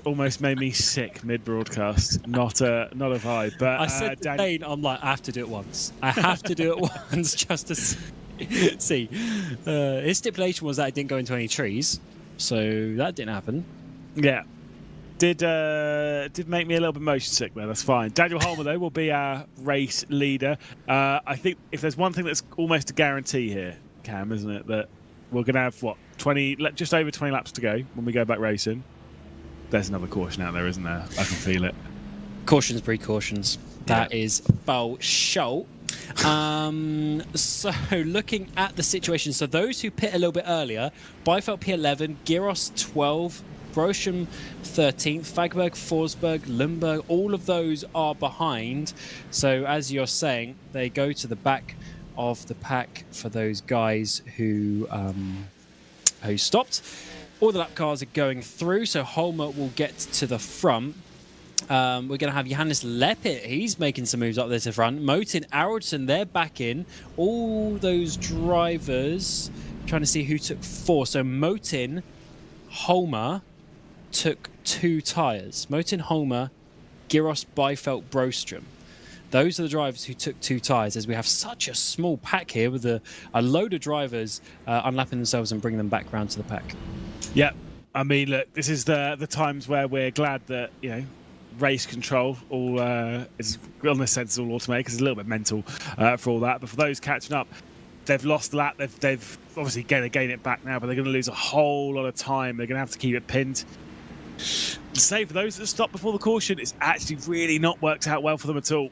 almost made me sick mid-broadcast. Not a vibe. But I said to Dane, I'm like, I have to do it once. I have to do it once just to see. His stipulation was that it didn't go into any trees, so that didn't happen. Yeah, did make me a little bit motion sick there. That's fine. Daniel Holmer though will be our race leader. I think if there's one thing that's almost a guarantee here, Cam, isn't it, that we're going to have, what, just over 20 laps to go when we go back racing. There's another caution out there, isn't there? I can feel it. Cautions, precautions. That is foul show. So looking at the situation, so those who pit a little bit earlier, Beifeld P11, Giros 12, Brosham 13th, Fagberg, Forsberg, Lundberg, all of those are behind. So as you're saying, they go to the back of the pack for those guys who stopped. All the lap cars are going through, so Holmer will get to the front. We're going to have Johannes Lepit. He's making some moves up there to the front. Motin, Araldson, they're back in. All those drivers, trying to see who took 4. So Motin, Holmer took 2 tyres. Motin, Holmer, Giros, Beifeld, Broström. Those are the drivers who took 2 tyres, as we have such a small pack here with a load of drivers unlapping themselves and bringing them back round to the pack. Yeah, I mean, look, this is the times where we're glad that, race control all is, in this sense, all automated, because it's a little bit mental for all that. But for those catching up, they've lost the lap. They've obviously going to gain it back now, but they're going to lose a whole lot of time. They're going to have to keep it pinned. Save for those that stopped before the caution, it's actually really not worked out well for them at all.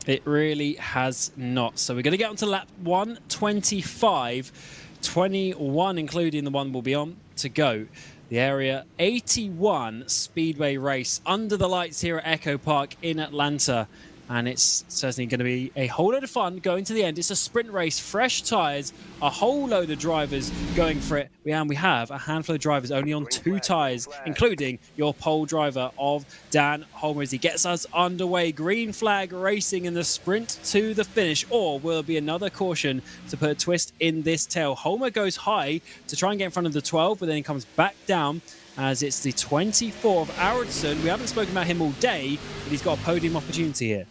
It really has not. So we're going to get on to lap 125, 21 including the one we'll be on to go. The Area 81 Speedway race under the lights here at Echopark in Atlanta. And it's certainly going to be a whole load of fun going to the end. It's a sprint race, fresh tyres, a whole load of drivers going for it. We have a handful of drivers only on 2 tyres, including your pole driver of Dan Holmer as he gets us underway. Green flag racing in the sprint to the finish, or will there be another caution to put a twist in this tail? Holmer goes high to try and get in front of the 12, but then he comes back down as it's the 24 of Araldson. We haven't spoken about him all day, but he's got a podium opportunity here.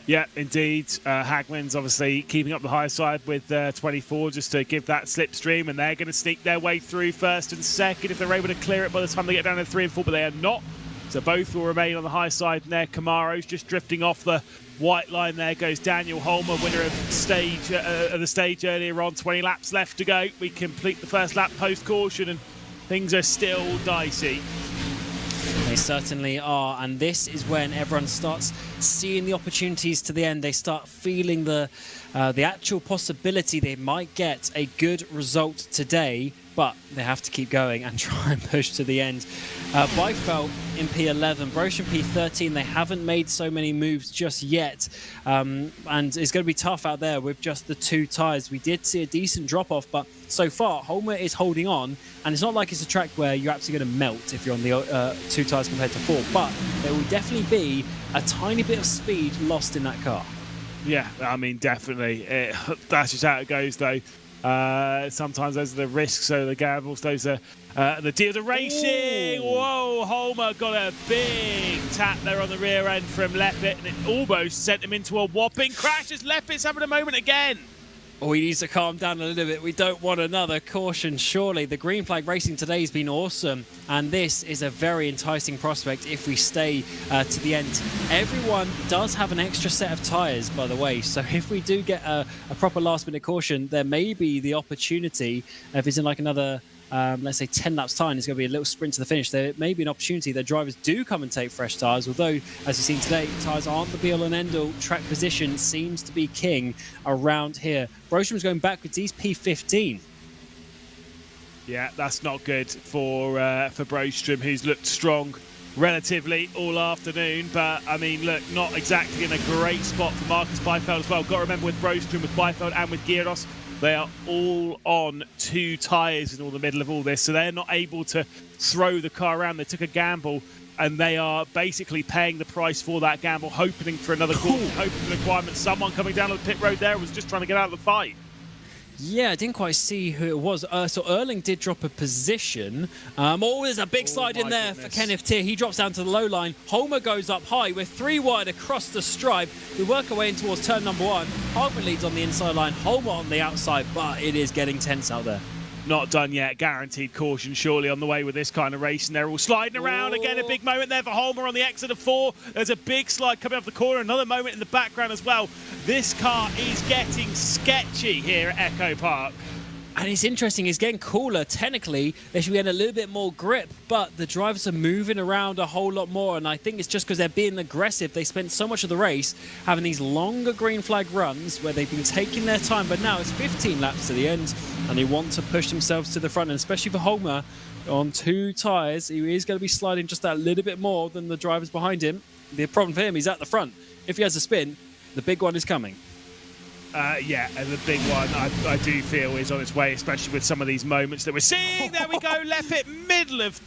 Yeah, indeed. Hagman's obviously keeping up the high side with 24 just to give that slipstream, and they're going to sneak their way through first and second if they're able to clear it by the time they get down to 3 and 4, but they are not. So both will remain on the high side, and their Camaro's just drifting off the white line. There goes Daniel Holmer, winner of the stage earlier on. 20 laps left to go. We complete the first lap post-caution, and things are still dicey. They certainly are, and this is when everyone starts seeing the opportunities to the end. They start feeling the actual possibility they might get a good result today, but they have to keep going and try and push to the end. Beifeld in P11, Brosham P13, they haven't made so many moves just yet, and it's going to be tough out there with just the 2 tyres. We did see a decent drop-off, but so far, Holmer is holding on, and it's not like it's a track where you're absolutely going to melt if you're on the 2 tyres compared to 4, but there will definitely be a tiny bit of speed lost in that car. Yeah, I mean, definitely. That's just how it goes, though. Sometimes those are the risks, so the gambles, those are the deals of racing. Ooh. Whoa, Holmer got a big tap there on the rear end from Lepit, and it almost sent him into a whopping crash as Lepit's having a moment again. Oh, he needs to calm down a little bit. We don't want another caution, surely. The green flag racing today has been awesome, and this is a very enticing prospect if we stay to the end. Everyone does have an extra set of tyres, by the way, so if we do get a proper last-minute caution, there may be the opportunity, if it's in like another let's say 10 laps time, it's going to be a little sprint to the finish. There may be an opportunity that drivers do come and take fresh tyres, although, as you've seen today, tyres aren't the be-all and end-all. Track position seems to be king around here. Brosham's going backwards. He's P15. Yeah, that's not good for Broström, who's looked strong relatively all afternoon. But, I mean, look, not exactly in a great spot for Marcus Byfeld as well. Got to remember with Broström, with Byfeld and with Gyros, they are all on 2 tyres in all the middle of all this. So they're not able to throw the car around. They took a gamble, and they are basically paying the price for that gamble, hoping for another call, hoping for the requirement. Someone coming down to the pit road there was just trying to get out of the fight. Yeah, I didn't quite see who it was. So Erling did drop a position. There's a big slide in there for Kenneth Tier. He drops down to the low line. Homer goes up high. We're 3 wide across the stripe. We work our way in towards turn number 1. Hogman leads on the inside line. Homer on the outside, but it is getting tense out there. Not done yet. Guaranteed caution surely on the way with this kind of race, and they're all sliding around. Again, a big moment there for Holmer on the exit of 4. There's a big slide coming off the corner. Another moment in the background as well. This car is getting sketchy here at Echopark. And it's interesting, it's getting cooler. Technically, they should be getting a little bit more grip, but the drivers are moving around a whole lot more, and I think it's just because they're being aggressive. They spent so much of the race having these longer green flag runs where they've been taking their time, but now it's 15 laps to the end, and they want to push themselves to the front, and especially for Holmer on 2 tyres, he is going to be sliding just that little bit more than the drivers behind him. The problem for him, he's at the front. If he has a spin, the big one is coming. Yeah, and the big one I do feel is on its way, especially with some of these moments that we're seeing. There we go, left pit, middle of,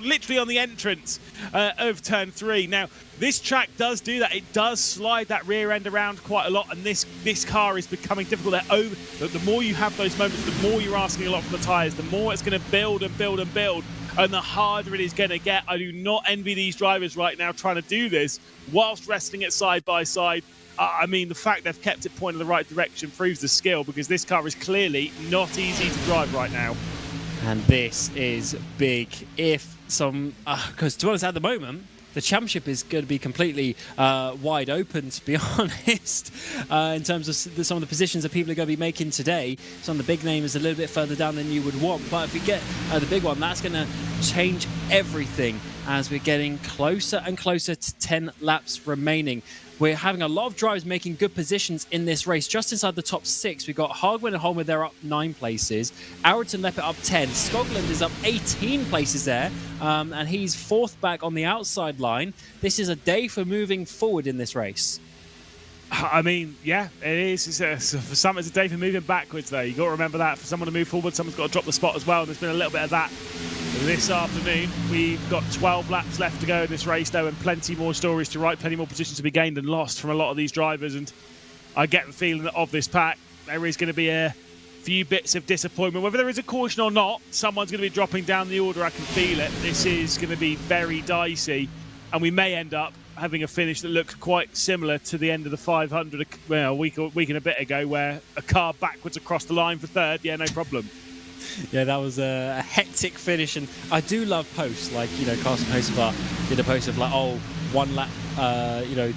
literally on the entrance of turn 3. Now, this track does do that. It does slide that rear end around quite a lot, and this car is becoming difficult. The more you have those moments, the more you're asking a lot from the tyres, the more it's going to build and build and build, and the harder it is going to get. I do not envy these drivers right now trying to do this whilst resting it side by side. I mean, the fact they've kept it pointed in the right direction proves the skill, because this car is clearly not easy to drive right now. And this is big. If some, because to be honest, at the moment, the championship is going to be completely wide open, to be honest, in terms of some of the positions that people are going to be making today. Some of the big names a little bit further down than you would want. But if we get the big one, that's going to change everything as we're getting closer and closer to 10 laps remaining. We're having a lot of drivers making good positions in this race. Just inside the top 6, we've got Hagman and Holmer, they're up 9 places. Ayrton Leppert up 10. Skoglund is up 18 places there, and he's 4th back on the outside line. This is a day for moving forward in this race. I mean, yeah, it is. For some, it's a day for moving backwards, though. You've got to remember that. For someone to move forward, someone's got to drop the spot as well. There's been a little bit of that this afternoon. We've got 12 laps left to go in this race, though, and plenty more stories to write, plenty more positions to be gained and lost from a lot of these drivers. And I get the feeling that of this pack, there is going to be a few bits of disappointment. Whether there is a caution or not, someone's going to be dropping down the order. I can feel it. This is going to be very dicey, and we may end up having a finish that looks quite similar to the end of the 500 a week and a bit ago, where a car backwards across the line for 3rd. Yeah, no problem. Yeah, that was a hectic finish, and I do love posts like, Carsten Hosevar did a post of like, 1 lap,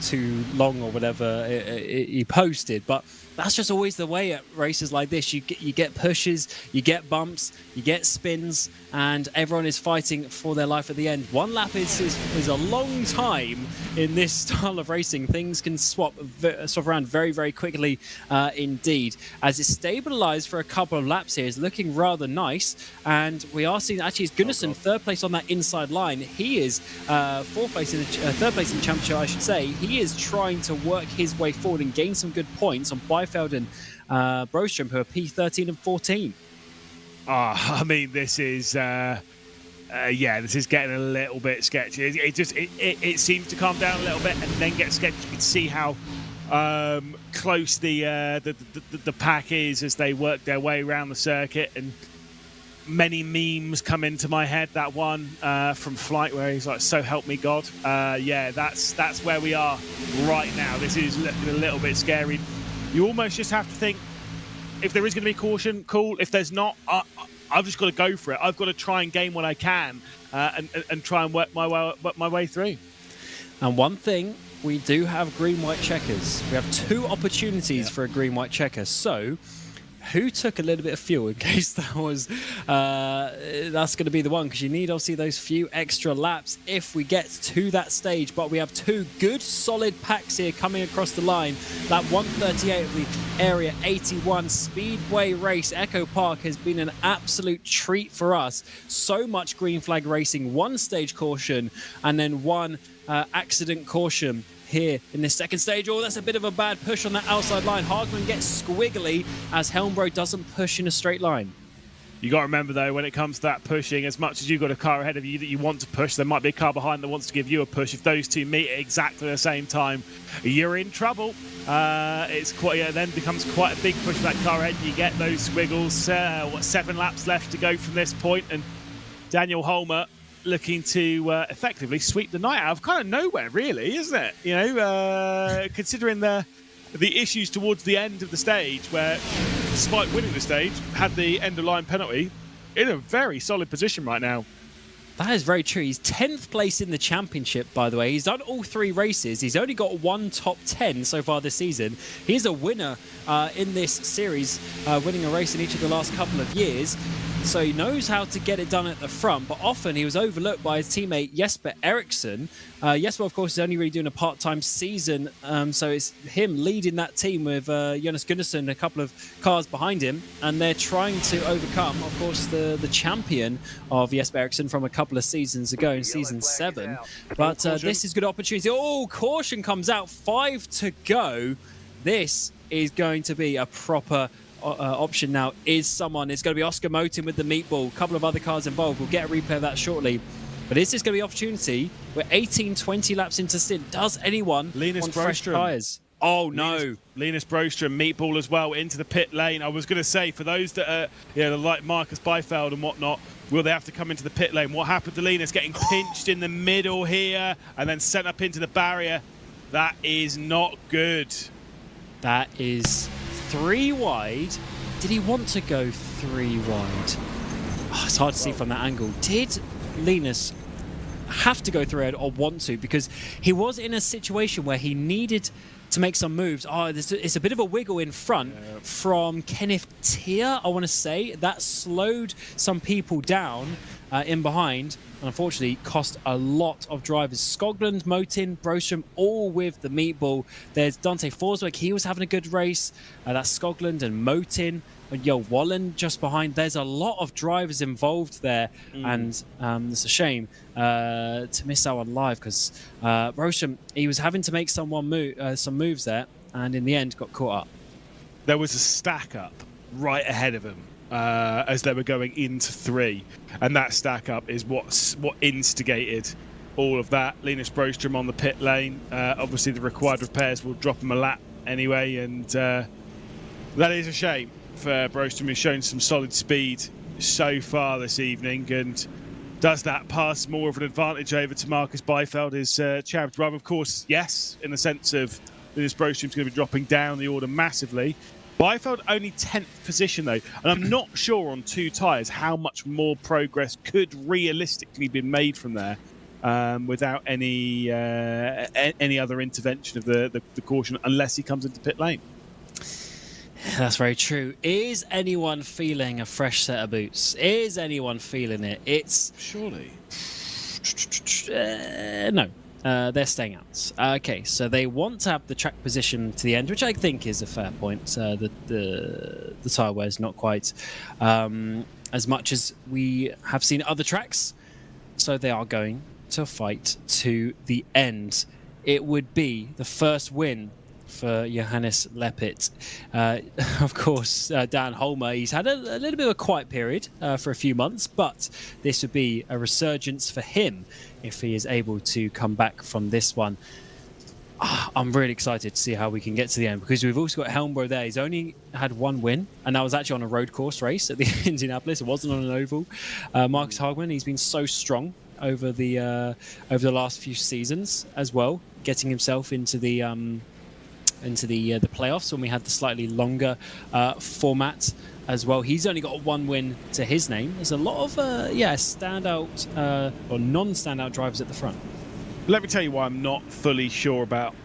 too long or whatever he posted, but that's just always the way at races like this. You get pushes, you get bumps, you get spins, and everyone is fighting for their life at the end. 1 lap is a long time in this style of racing. Things can swap around very, very quickly indeed. As it's stabilized for a couple of laps here, it's looking rather nice, and we are seeing actually it's Gunnarsson 3rd place on that inside line. He is 3rd place in the championship, I should say. He is trying to work his way forward and gain some good points on Byfeld and Broström, who are P13 and 14. I mean, this is this is getting a little bit sketchy. It seems to calm down a little bit and then get sketchy. You can see how close the pack is as they work their way around the circuit, and many memes come into my head. That one from Flight where he's like, "So help me God." Yeah, that's where we are right now. This is looking a little bit scary. You almost just have to think, if there is going to be caution, cool. If there's not, I've just got to go for it. I've got to try and gain what I can and try and work my way through. And one thing, we do have green-white checkers. We have 2 opportunities for a green-white checker. So who took a little bit of fuel in case that was that's going to be the one, because you need obviously those few extra laps if we get to that stage. But we have two good solid packs here coming across the line. That 138 of the Area 81 Speedway race, Echopark, has been an absolute treat for us. So much green flag racing, one stage caution and then one accident caution here in this second stage. Oh, that's a bit of a bad push on that outside line. Hagman gets squiggly as Helmbro doesn't push in a straight line. You got to remember, though, when it comes to that pushing, as much as you've got a car ahead of you that you want to push, there might be a car behind that wants to give you a push. If those two meet at exactly the same time, you're in trouble. It's quite, then becomes quite a big push for that car ahead. You get those squiggles. 7 laps left to go from this point, and Daniel Holmer looking to effectively sweep the night out of kind of nowhere, really, isn't it? You know, considering the issues towards the end of the stage, where despite winning the stage, had the end of line penalty, in a very solid position right now. That is very true. He's 10th place in the championship, by the way. He's done all 3 races. He's only got 1 top 10 so far this season. He's a winner in this series, winning a race in each of the last couple of years. So he knows how to get it done at the front, but often he was overlooked by his teammate Jesper Eriksson. Jesper, of course, is only really doing a part-time season, so it's him leading that team with Jonas Gunnarsson, a couple of cars behind him, and they're trying to overcome, of course, the champion of Jesper Eriksson from a couple of seasons ago in season 7. But this is a good opportunity. Oh, caution comes out, 5 to go. This is going to be a proper option now. It's going to be Oscar Motin with the meatball. A couple of other cars involved. We'll get a replay of that shortly. But is this going to be opportunity? We're 18-20 laps into stint. Does anyone want fresh tyres? Oh, no. Linus Broström, meatball as well, into the pit lane. I was going to say, for those that are like Marcus Byfeld and whatnot, will they have to come into the pit lane? What happened to Linus? Getting pinched in the middle here and then sent up into the barrier. That is not good. That is 3 wide. Did he want to go 3 wide? Oh, it's hard to see from that angle. Did Linus have to go 3 wide or want to? Because he was in a situation where he needed to make some moves. Oh, it's a bit of a wiggle in front from Kenneth Tier, I want to say. That slowed some people down in behind, and unfortunately cost a lot of drivers. Skoglund, Motin, Broström, all with the meatball. There's Dante Forsberg. He was having a good race. That's Skoglund and Motin. And Bohlin just behind. There's a lot of drivers involved there, and it's a shame to miss out on live, because Broström, he was having to make some moves there, and in the end got caught up. There was a stack up right ahead of him as they were going into 3, and that stack up is what instigated all of that. Linus Broström on the pit lane. Obviously, the required repairs will drop him a lap anyway, and that is a shame for Broström, who's shown some solid speed so far this evening, and does that pass more of an advantage over to Marcus Byfeld, his championship driver? Of course, yes, in the sense of Linus Broström's going to be dropping down the order massively. Byfeld only 10th position though, and I'm not sure on 2 tyres how much more progress could realistically be made from there without any other intervention of the caution, unless he comes into pit lane. That's very true. Is anyone feeling a fresh set of boots? Is anyone feeling it? It's surely no. They're staying out. Okay, so they want to have the track position to the end, which I think is a fair point. The tyre wear is not quite as much as we have seen other tracks, so they are going to fight to the end. It would be the first win for Johannes Lepit. Of course, Dan Holmer, he's had a little bit of a quiet period for a few months, but this would be a resurgence for him if he is able to come back from this one. I'm really excited to see how we can get to the end, because we've also got Helmbro there. He's only had 1 win, and that was actually on a road course race at the Indianapolis. It wasn't on an oval. Marcus Hagman, he's been so strong over the last few seasons as well, getting himself into the playoffs when we had the slightly longer format as well. He's only got 1 win to his name. There's a lot of standout or non-standout drivers at the front. Let me tell you why I'm not fully sure about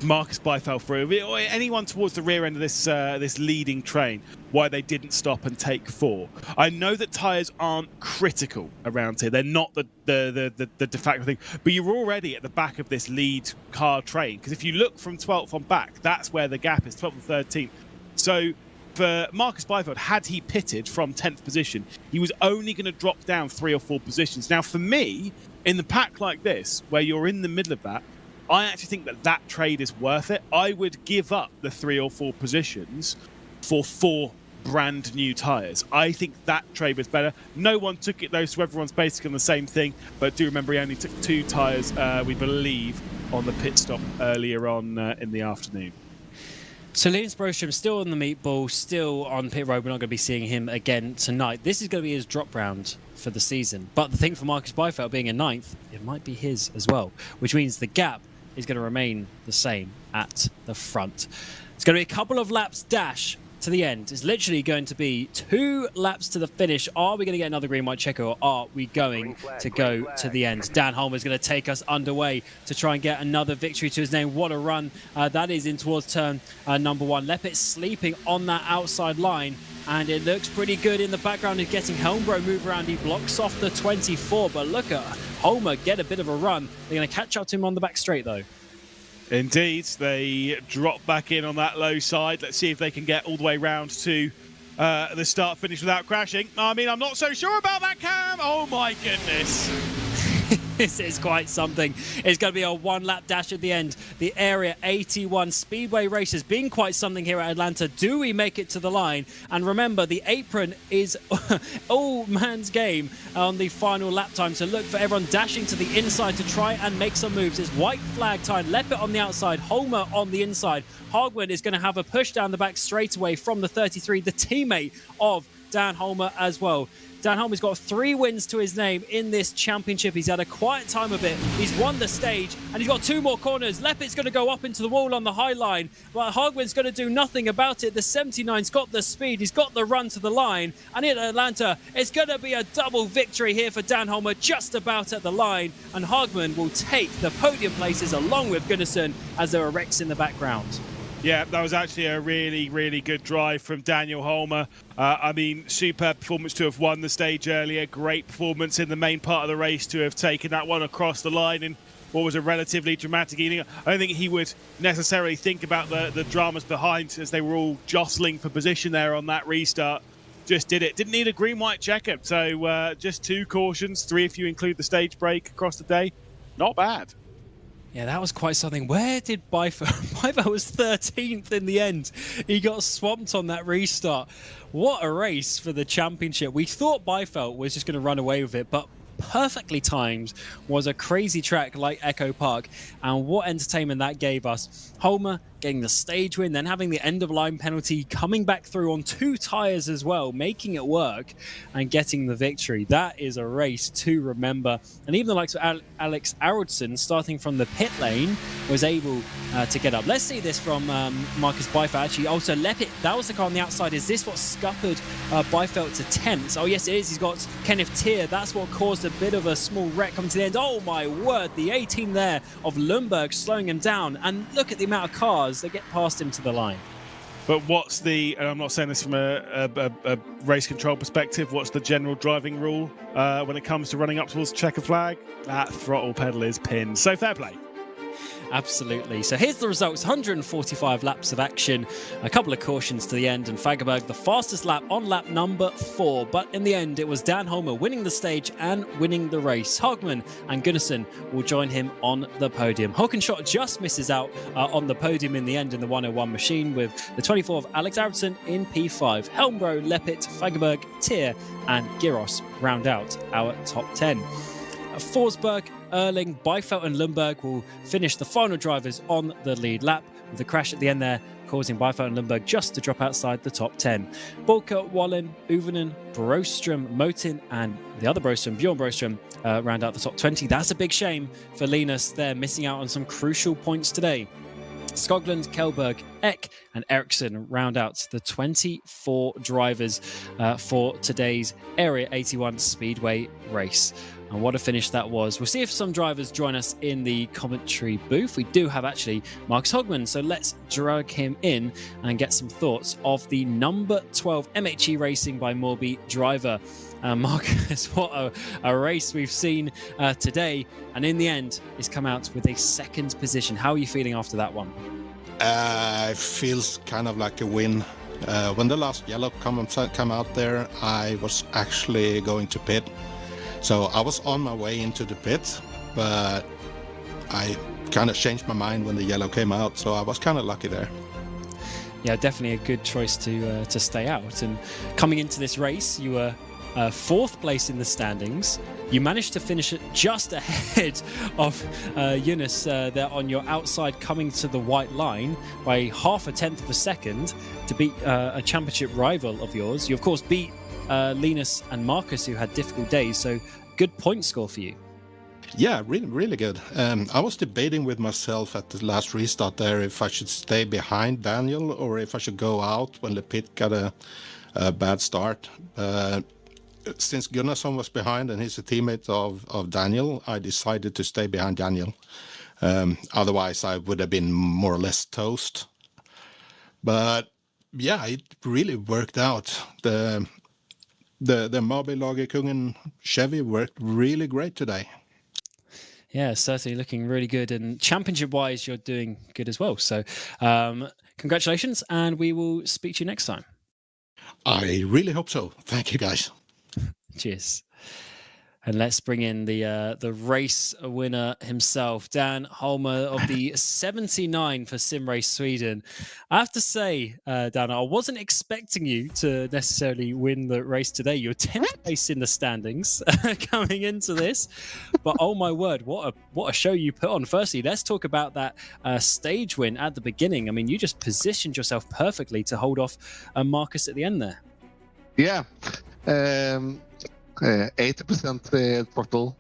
Marcus Byfeld through, or anyone towards the rear end of this leading train, why they didn't stop and take 4. I know that tyres aren't critical around here. They're not the de facto thing, but you're already at the back of this lead car train, because if you look from 12th on back, that's where the gap is, 12th and 13th. So for Marcus Byfeld, had he pitted from 10th position, he was only going to drop down 3 or 4 positions. Now, for me, in the pack like this, where you're in the middle of that, I actually think that trade is worth it. I would give up the 3 or 4 positions for 4 brand new tyres. I think that trade was better. No one took it though, so everyone's basically on the same thing. But do remember he only took 2 tyres, we believe, on the pit stop earlier on in the afternoon. So Linus Broström still on the meatball, still on pit road. We're not going to be seeing him again tonight. This is going to be his drop round for the season. But the thing for Marcus Byfeld being in 9th, it might be his as well, which means the gap is going to remain the same at the front. It's going to be a couple of laps dash to the end. It's literally going to be 2 laps to the finish. Are we going to get another green white checker, or are we going to go to the end? Dan Holmer is going to take us underway to try and get another victory to his name. What a run that is in towards turn number 1. Leppit sleeping on that outside line, and it looks pretty good in the background. He's getting Helmbro move around. He blocks off the 24, but look at Holmer get a bit of a run. They're going to catch up to him on the back straight though. Indeed, they drop back in on that low side. Let's see if they can get all the way round to the start finish without crashing. I mean, I'm not so sure about that, Cam. Oh my goodness. This is quite something. It's going to be a 1-lap dash at the end. The Area 81 Speedway race has been quite something here at Atlanta. Do we make it to the line? And remember, the apron is all man's game on the final lap time. So look for everyone dashing to the inside to try and make some moves. It's white flag time. Leppit on the outside, Holmer on the inside. Hogwood is going to have a push down the back straight away from the 33, the teammate of Dan Holmer as well. Dan Holmer's got 3 wins to his name in this championship. He's had a quiet time of it. He's won the stage, and he's got 2 more corners. Leppit's going to go up into the wall on the high line, but Hogwood's going to do nothing about it. The 79's got the speed. He's got the run to the line, and in Atlanta, it's going to be a double victory here for Dan Holmer, just about at the line, and Hogman will take the podium places along with Gunnarsson as there are wrecks in the background. Yeah, that was actually a really, really good drive from Daniel Holmer. I mean, superb performance to have won the stage earlier. Great performance in the main part of the race to have taken that one across the line in what was a relatively dramatic evening. I don't think he would necessarily think about the dramas behind as they were all jostling for position there on that restart. Just did it. Didn't need a green-white checker. So just 2 cautions, 3 if you include the stage break across the day. Not bad. Yeah, that was quite something. Where did Byfeld? Byfeld was 13th in the end. He got swamped on that restart. What a race for the championship. We thought Byfeld was just going to run away with it, but perfectly timed was a crazy track like Echopark, and what entertainment that gave us. Holmer getting the stage win, then having the end of line penalty, coming back through on 2 tyres as well, making it work and getting the victory. That is a race to remember. And even the likes of Alex Arudson, starting from the pit lane, was able to get up. Let's see this from Marcus Byfeld. Actually, also Leppit, that was the car on the outside. Is this what scuppered Byfeld's attempts? Oh yes, it is. He's got Kenneth Tier. That's what caused a bit of a small wreck coming to the end. Oh my word, the 18 there of Lundberg slowing him down. And look at the amount of cars that get past him to the line. But what's the, and I'm not saying this from a race control perspective, what's the general driving rule when it comes to running up towards the checker flag? That throttle pedal is pinned. So fair play. Absolutely. So here's the results. 145 laps of action, a couple of cautions to the end, and Fagerberg the fastest lap on lap number 4. But in the end, it was Dan Holmer winning the stage and winning the race. Hogman and Gunnarsson will join him on the podium. Håkenschott just misses out on the podium in the end in the 101 machine, with the 24 of Alex Arudson in P5. Helmbro, Leppit, Fagerberg, Tier and Giros round out our top 10. Forsberg, Erling, Byfeld and Lundberg will finish the final drivers on the lead lap, with the crash at the end there causing Byfeld and Lundberg just to drop outside the top 10. Bulka, Wallin, Uvenen, Broström, Motin and the other Broström, Bjorn Broström, round out the top 20. That's a big shame for Linus. They're missing out on some crucial points today. Skoglund, Kjellberg, Eck and and Ericsson round out the 24 drivers for today's Area 81 Speedway race. And what a finish that was. We'll see if some drivers join us in the commentary booth. We do have actually Marcus Hogman, so let's drag him in and get some thoughts of the number 12 MHE Racing by Morby driver. Marcus, what a race we've seen today. And in the end, he's come out with a second position. How are you feeling after that one? It feels kind of like a win. When the last yellow come out there, I was actually going to pit. So I was on my way into the pit, but I kind of changed my mind when the yellow came out. So I was kind of lucky there. Yeah, definitely a good choice to stay out. And coming into this race, you were fourth place in the standings. You managed to finish it just ahead of Yunus there on your outside, coming to the white line by 0.5 of a second to beat a championship rival of yours. You, of course, beat Linus and Marcus, who had difficult days, so good point score for you. Yeah, really, really good. I was debating with myself at the last restart there if I should stay behind Daniel or if I should go out when the pit got a bad start. Since Gunnarsson was behind and he's a teammate of Daniel, I decided to stay behind Daniel. Otherwise, I would have been more or less toast. But yeah, it really worked out. The Marby Lagerkungen Chevy worked really great today. Yeah, certainly looking really good. And championship-wise, you're doing good as well. So congratulations, and we will speak to you next time. I really hope so. Thank you, guys. Cheers. And let's bring in the race winner himself, Dan Holmer of the 79 for Sim Race Sweden. I have to say, Dan, I wasn't expecting you to necessarily win the race today. You're 10th place in the standings coming into this. But oh my word, what a show you put on. Firstly, let's talk about that stage win at the beginning. I mean, you just positioned yourself perfectly to hold off Marcus at the end there. Yeah. 80% throttle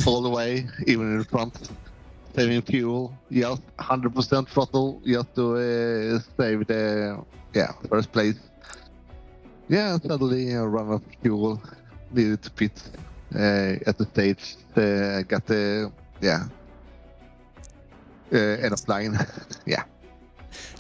all the way, even in the front, saving fuel. Just 100% throttle just to save the first place. Yeah, suddenly run out of fuel, needed to pit at the stage. Got the end of line. Yeah.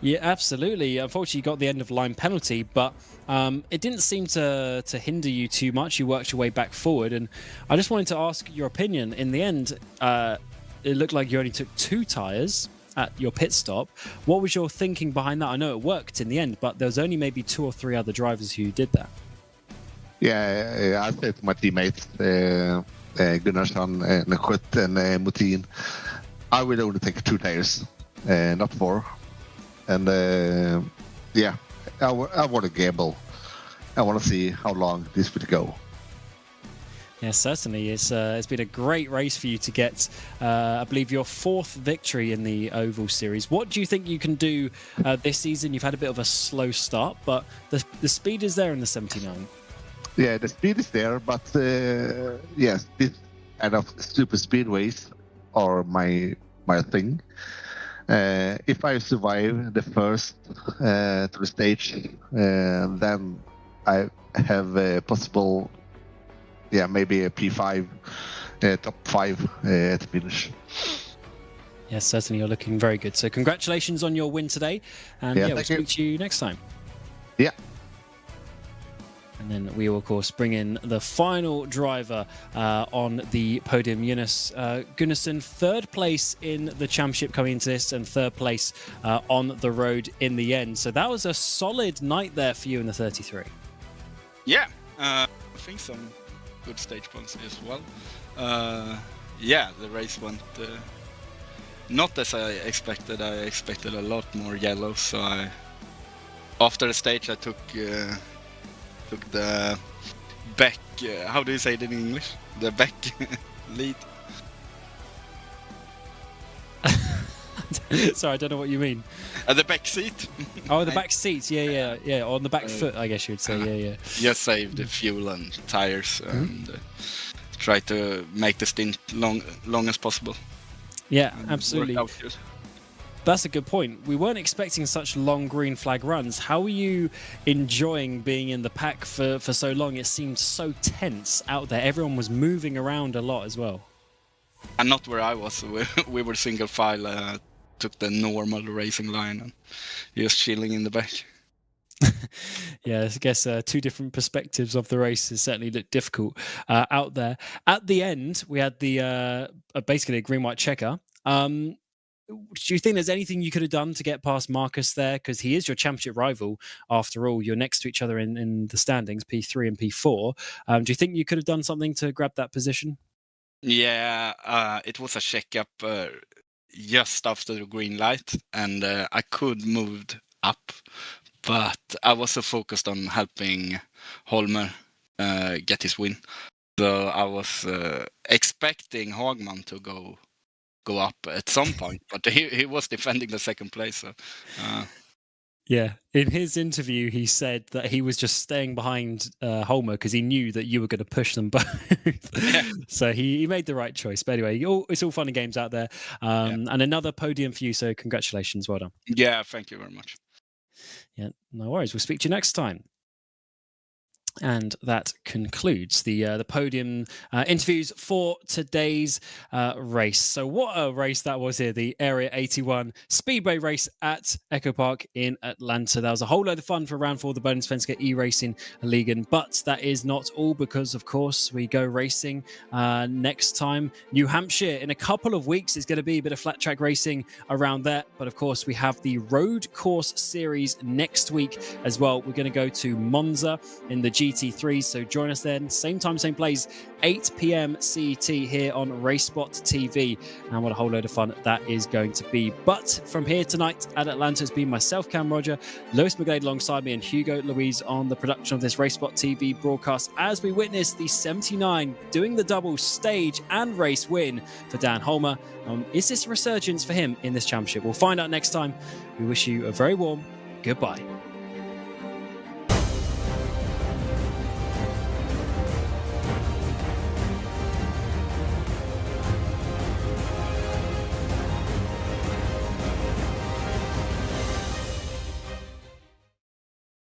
Yeah, absolutely. Unfortunately, you got the end of line penalty, but it didn't seem to hinder you too much. You worked your way back forward, and I just wanted to ask your opinion. In the end, it looked like you only took 2 tyres at your pit stop. What was your thinking behind that? I know it worked in the end, but there was only maybe 2 or 3 other drivers who did that. Yeah, I said to my teammates, Gunnarsson, Nechut, and Mutin, I will only take 2 tyres, not 4. And I want to gamble. I want to see how long this will go. Yeah, certainly. It's been a great race for you to get, I believe, your 4th victory in the Oval Series. What do you think you can do this season? You've had a bit of a slow start, but the speed is there in the 79. Yeah, the speed is there, but yes, this kind of super speedways are my thing. If I survive the first to the stage, then I have a possible, maybe a P5, top 5 at finish. Yes, certainly you're looking very good. So congratulations on your win today, and we'll speak to you next time. Yeah. And then we will, of course, bring in the final driver on the podium, Jonas Gunnarsson, 3rd place in the championship coming into this, and 3rd place on the road in the end. So that was a solid night there for you in the 33. Yeah, I think some good stage points as well. The race went not as I expected. I expected a lot more yellow, so after the stage I took the back, how do you say it in English? The back lead. Sorry, I don't know what you mean. The back seat. Oh, the back seat. Yeah. On the back foot, I guess you'd say. Yeah. Just save the fuel and tires and try to make the stint long as possible. Yeah, absolutely. That's a good point. We weren't expecting such long green flag runs. How were you enjoying being in the pack for so long? It seemed so tense out there. Everyone was moving around a lot as well. And not where I was. We were single file, took the normal racing line and just chilling in the back. Yeah, I guess two different perspectives of the races certainly looked difficult out there. At the end, we had the basically a green-white checker. Do you think there's anything you could have done to get past Marcus there? Because he is your championship rival, after all. You're next to each other in the standings, P3 and P4. Do you think you could have done something to grab that position? Yeah, it was a checkup just after the green light, and I could moved up, but I was so focused on helping Holmer get his win. So I was expecting Hagman to go up at some point, but he was defending the second place. So, yeah, in his interview, he said that he was just staying behind Holmer because he knew that you were going to push them both. Yeah. So he made the right choice. But anyway, it's all fun and games out there. And another podium for you. So congratulations. Well done. Yeah, thank you very much. Yeah, no worries. We'll speak to you next time. And that concludes the podium interviews for today's race. So what a race that was here, the Area 81 Speedway race at Echopark in Atlanta. That was a whole load of fun for round 4 of the Bohlin Svenska Eracingligan. But that is not all, because, of course, we go racing next time. New Hampshire in a couple of weeks is going to be a bit of flat track racing around there. But, of course, we have the road course series next week as well. We're going to go to Monza in the GT3, so join us then, same time, same place, 8 p.m. CET here on RaceSpotTV, and what a whole load of fun that is going to be. But from here tonight at Atlanta, it's been myself, Cam Roger, Lewis McGlade alongside me, and Hugo Louise on the production of this RaceSpotTV broadcast as we witness the 79 doing the double stage and race win for Dan Holmer. Is this a resurgence for him in this championship? We'll find out next time. We wish you a very warm goodbye.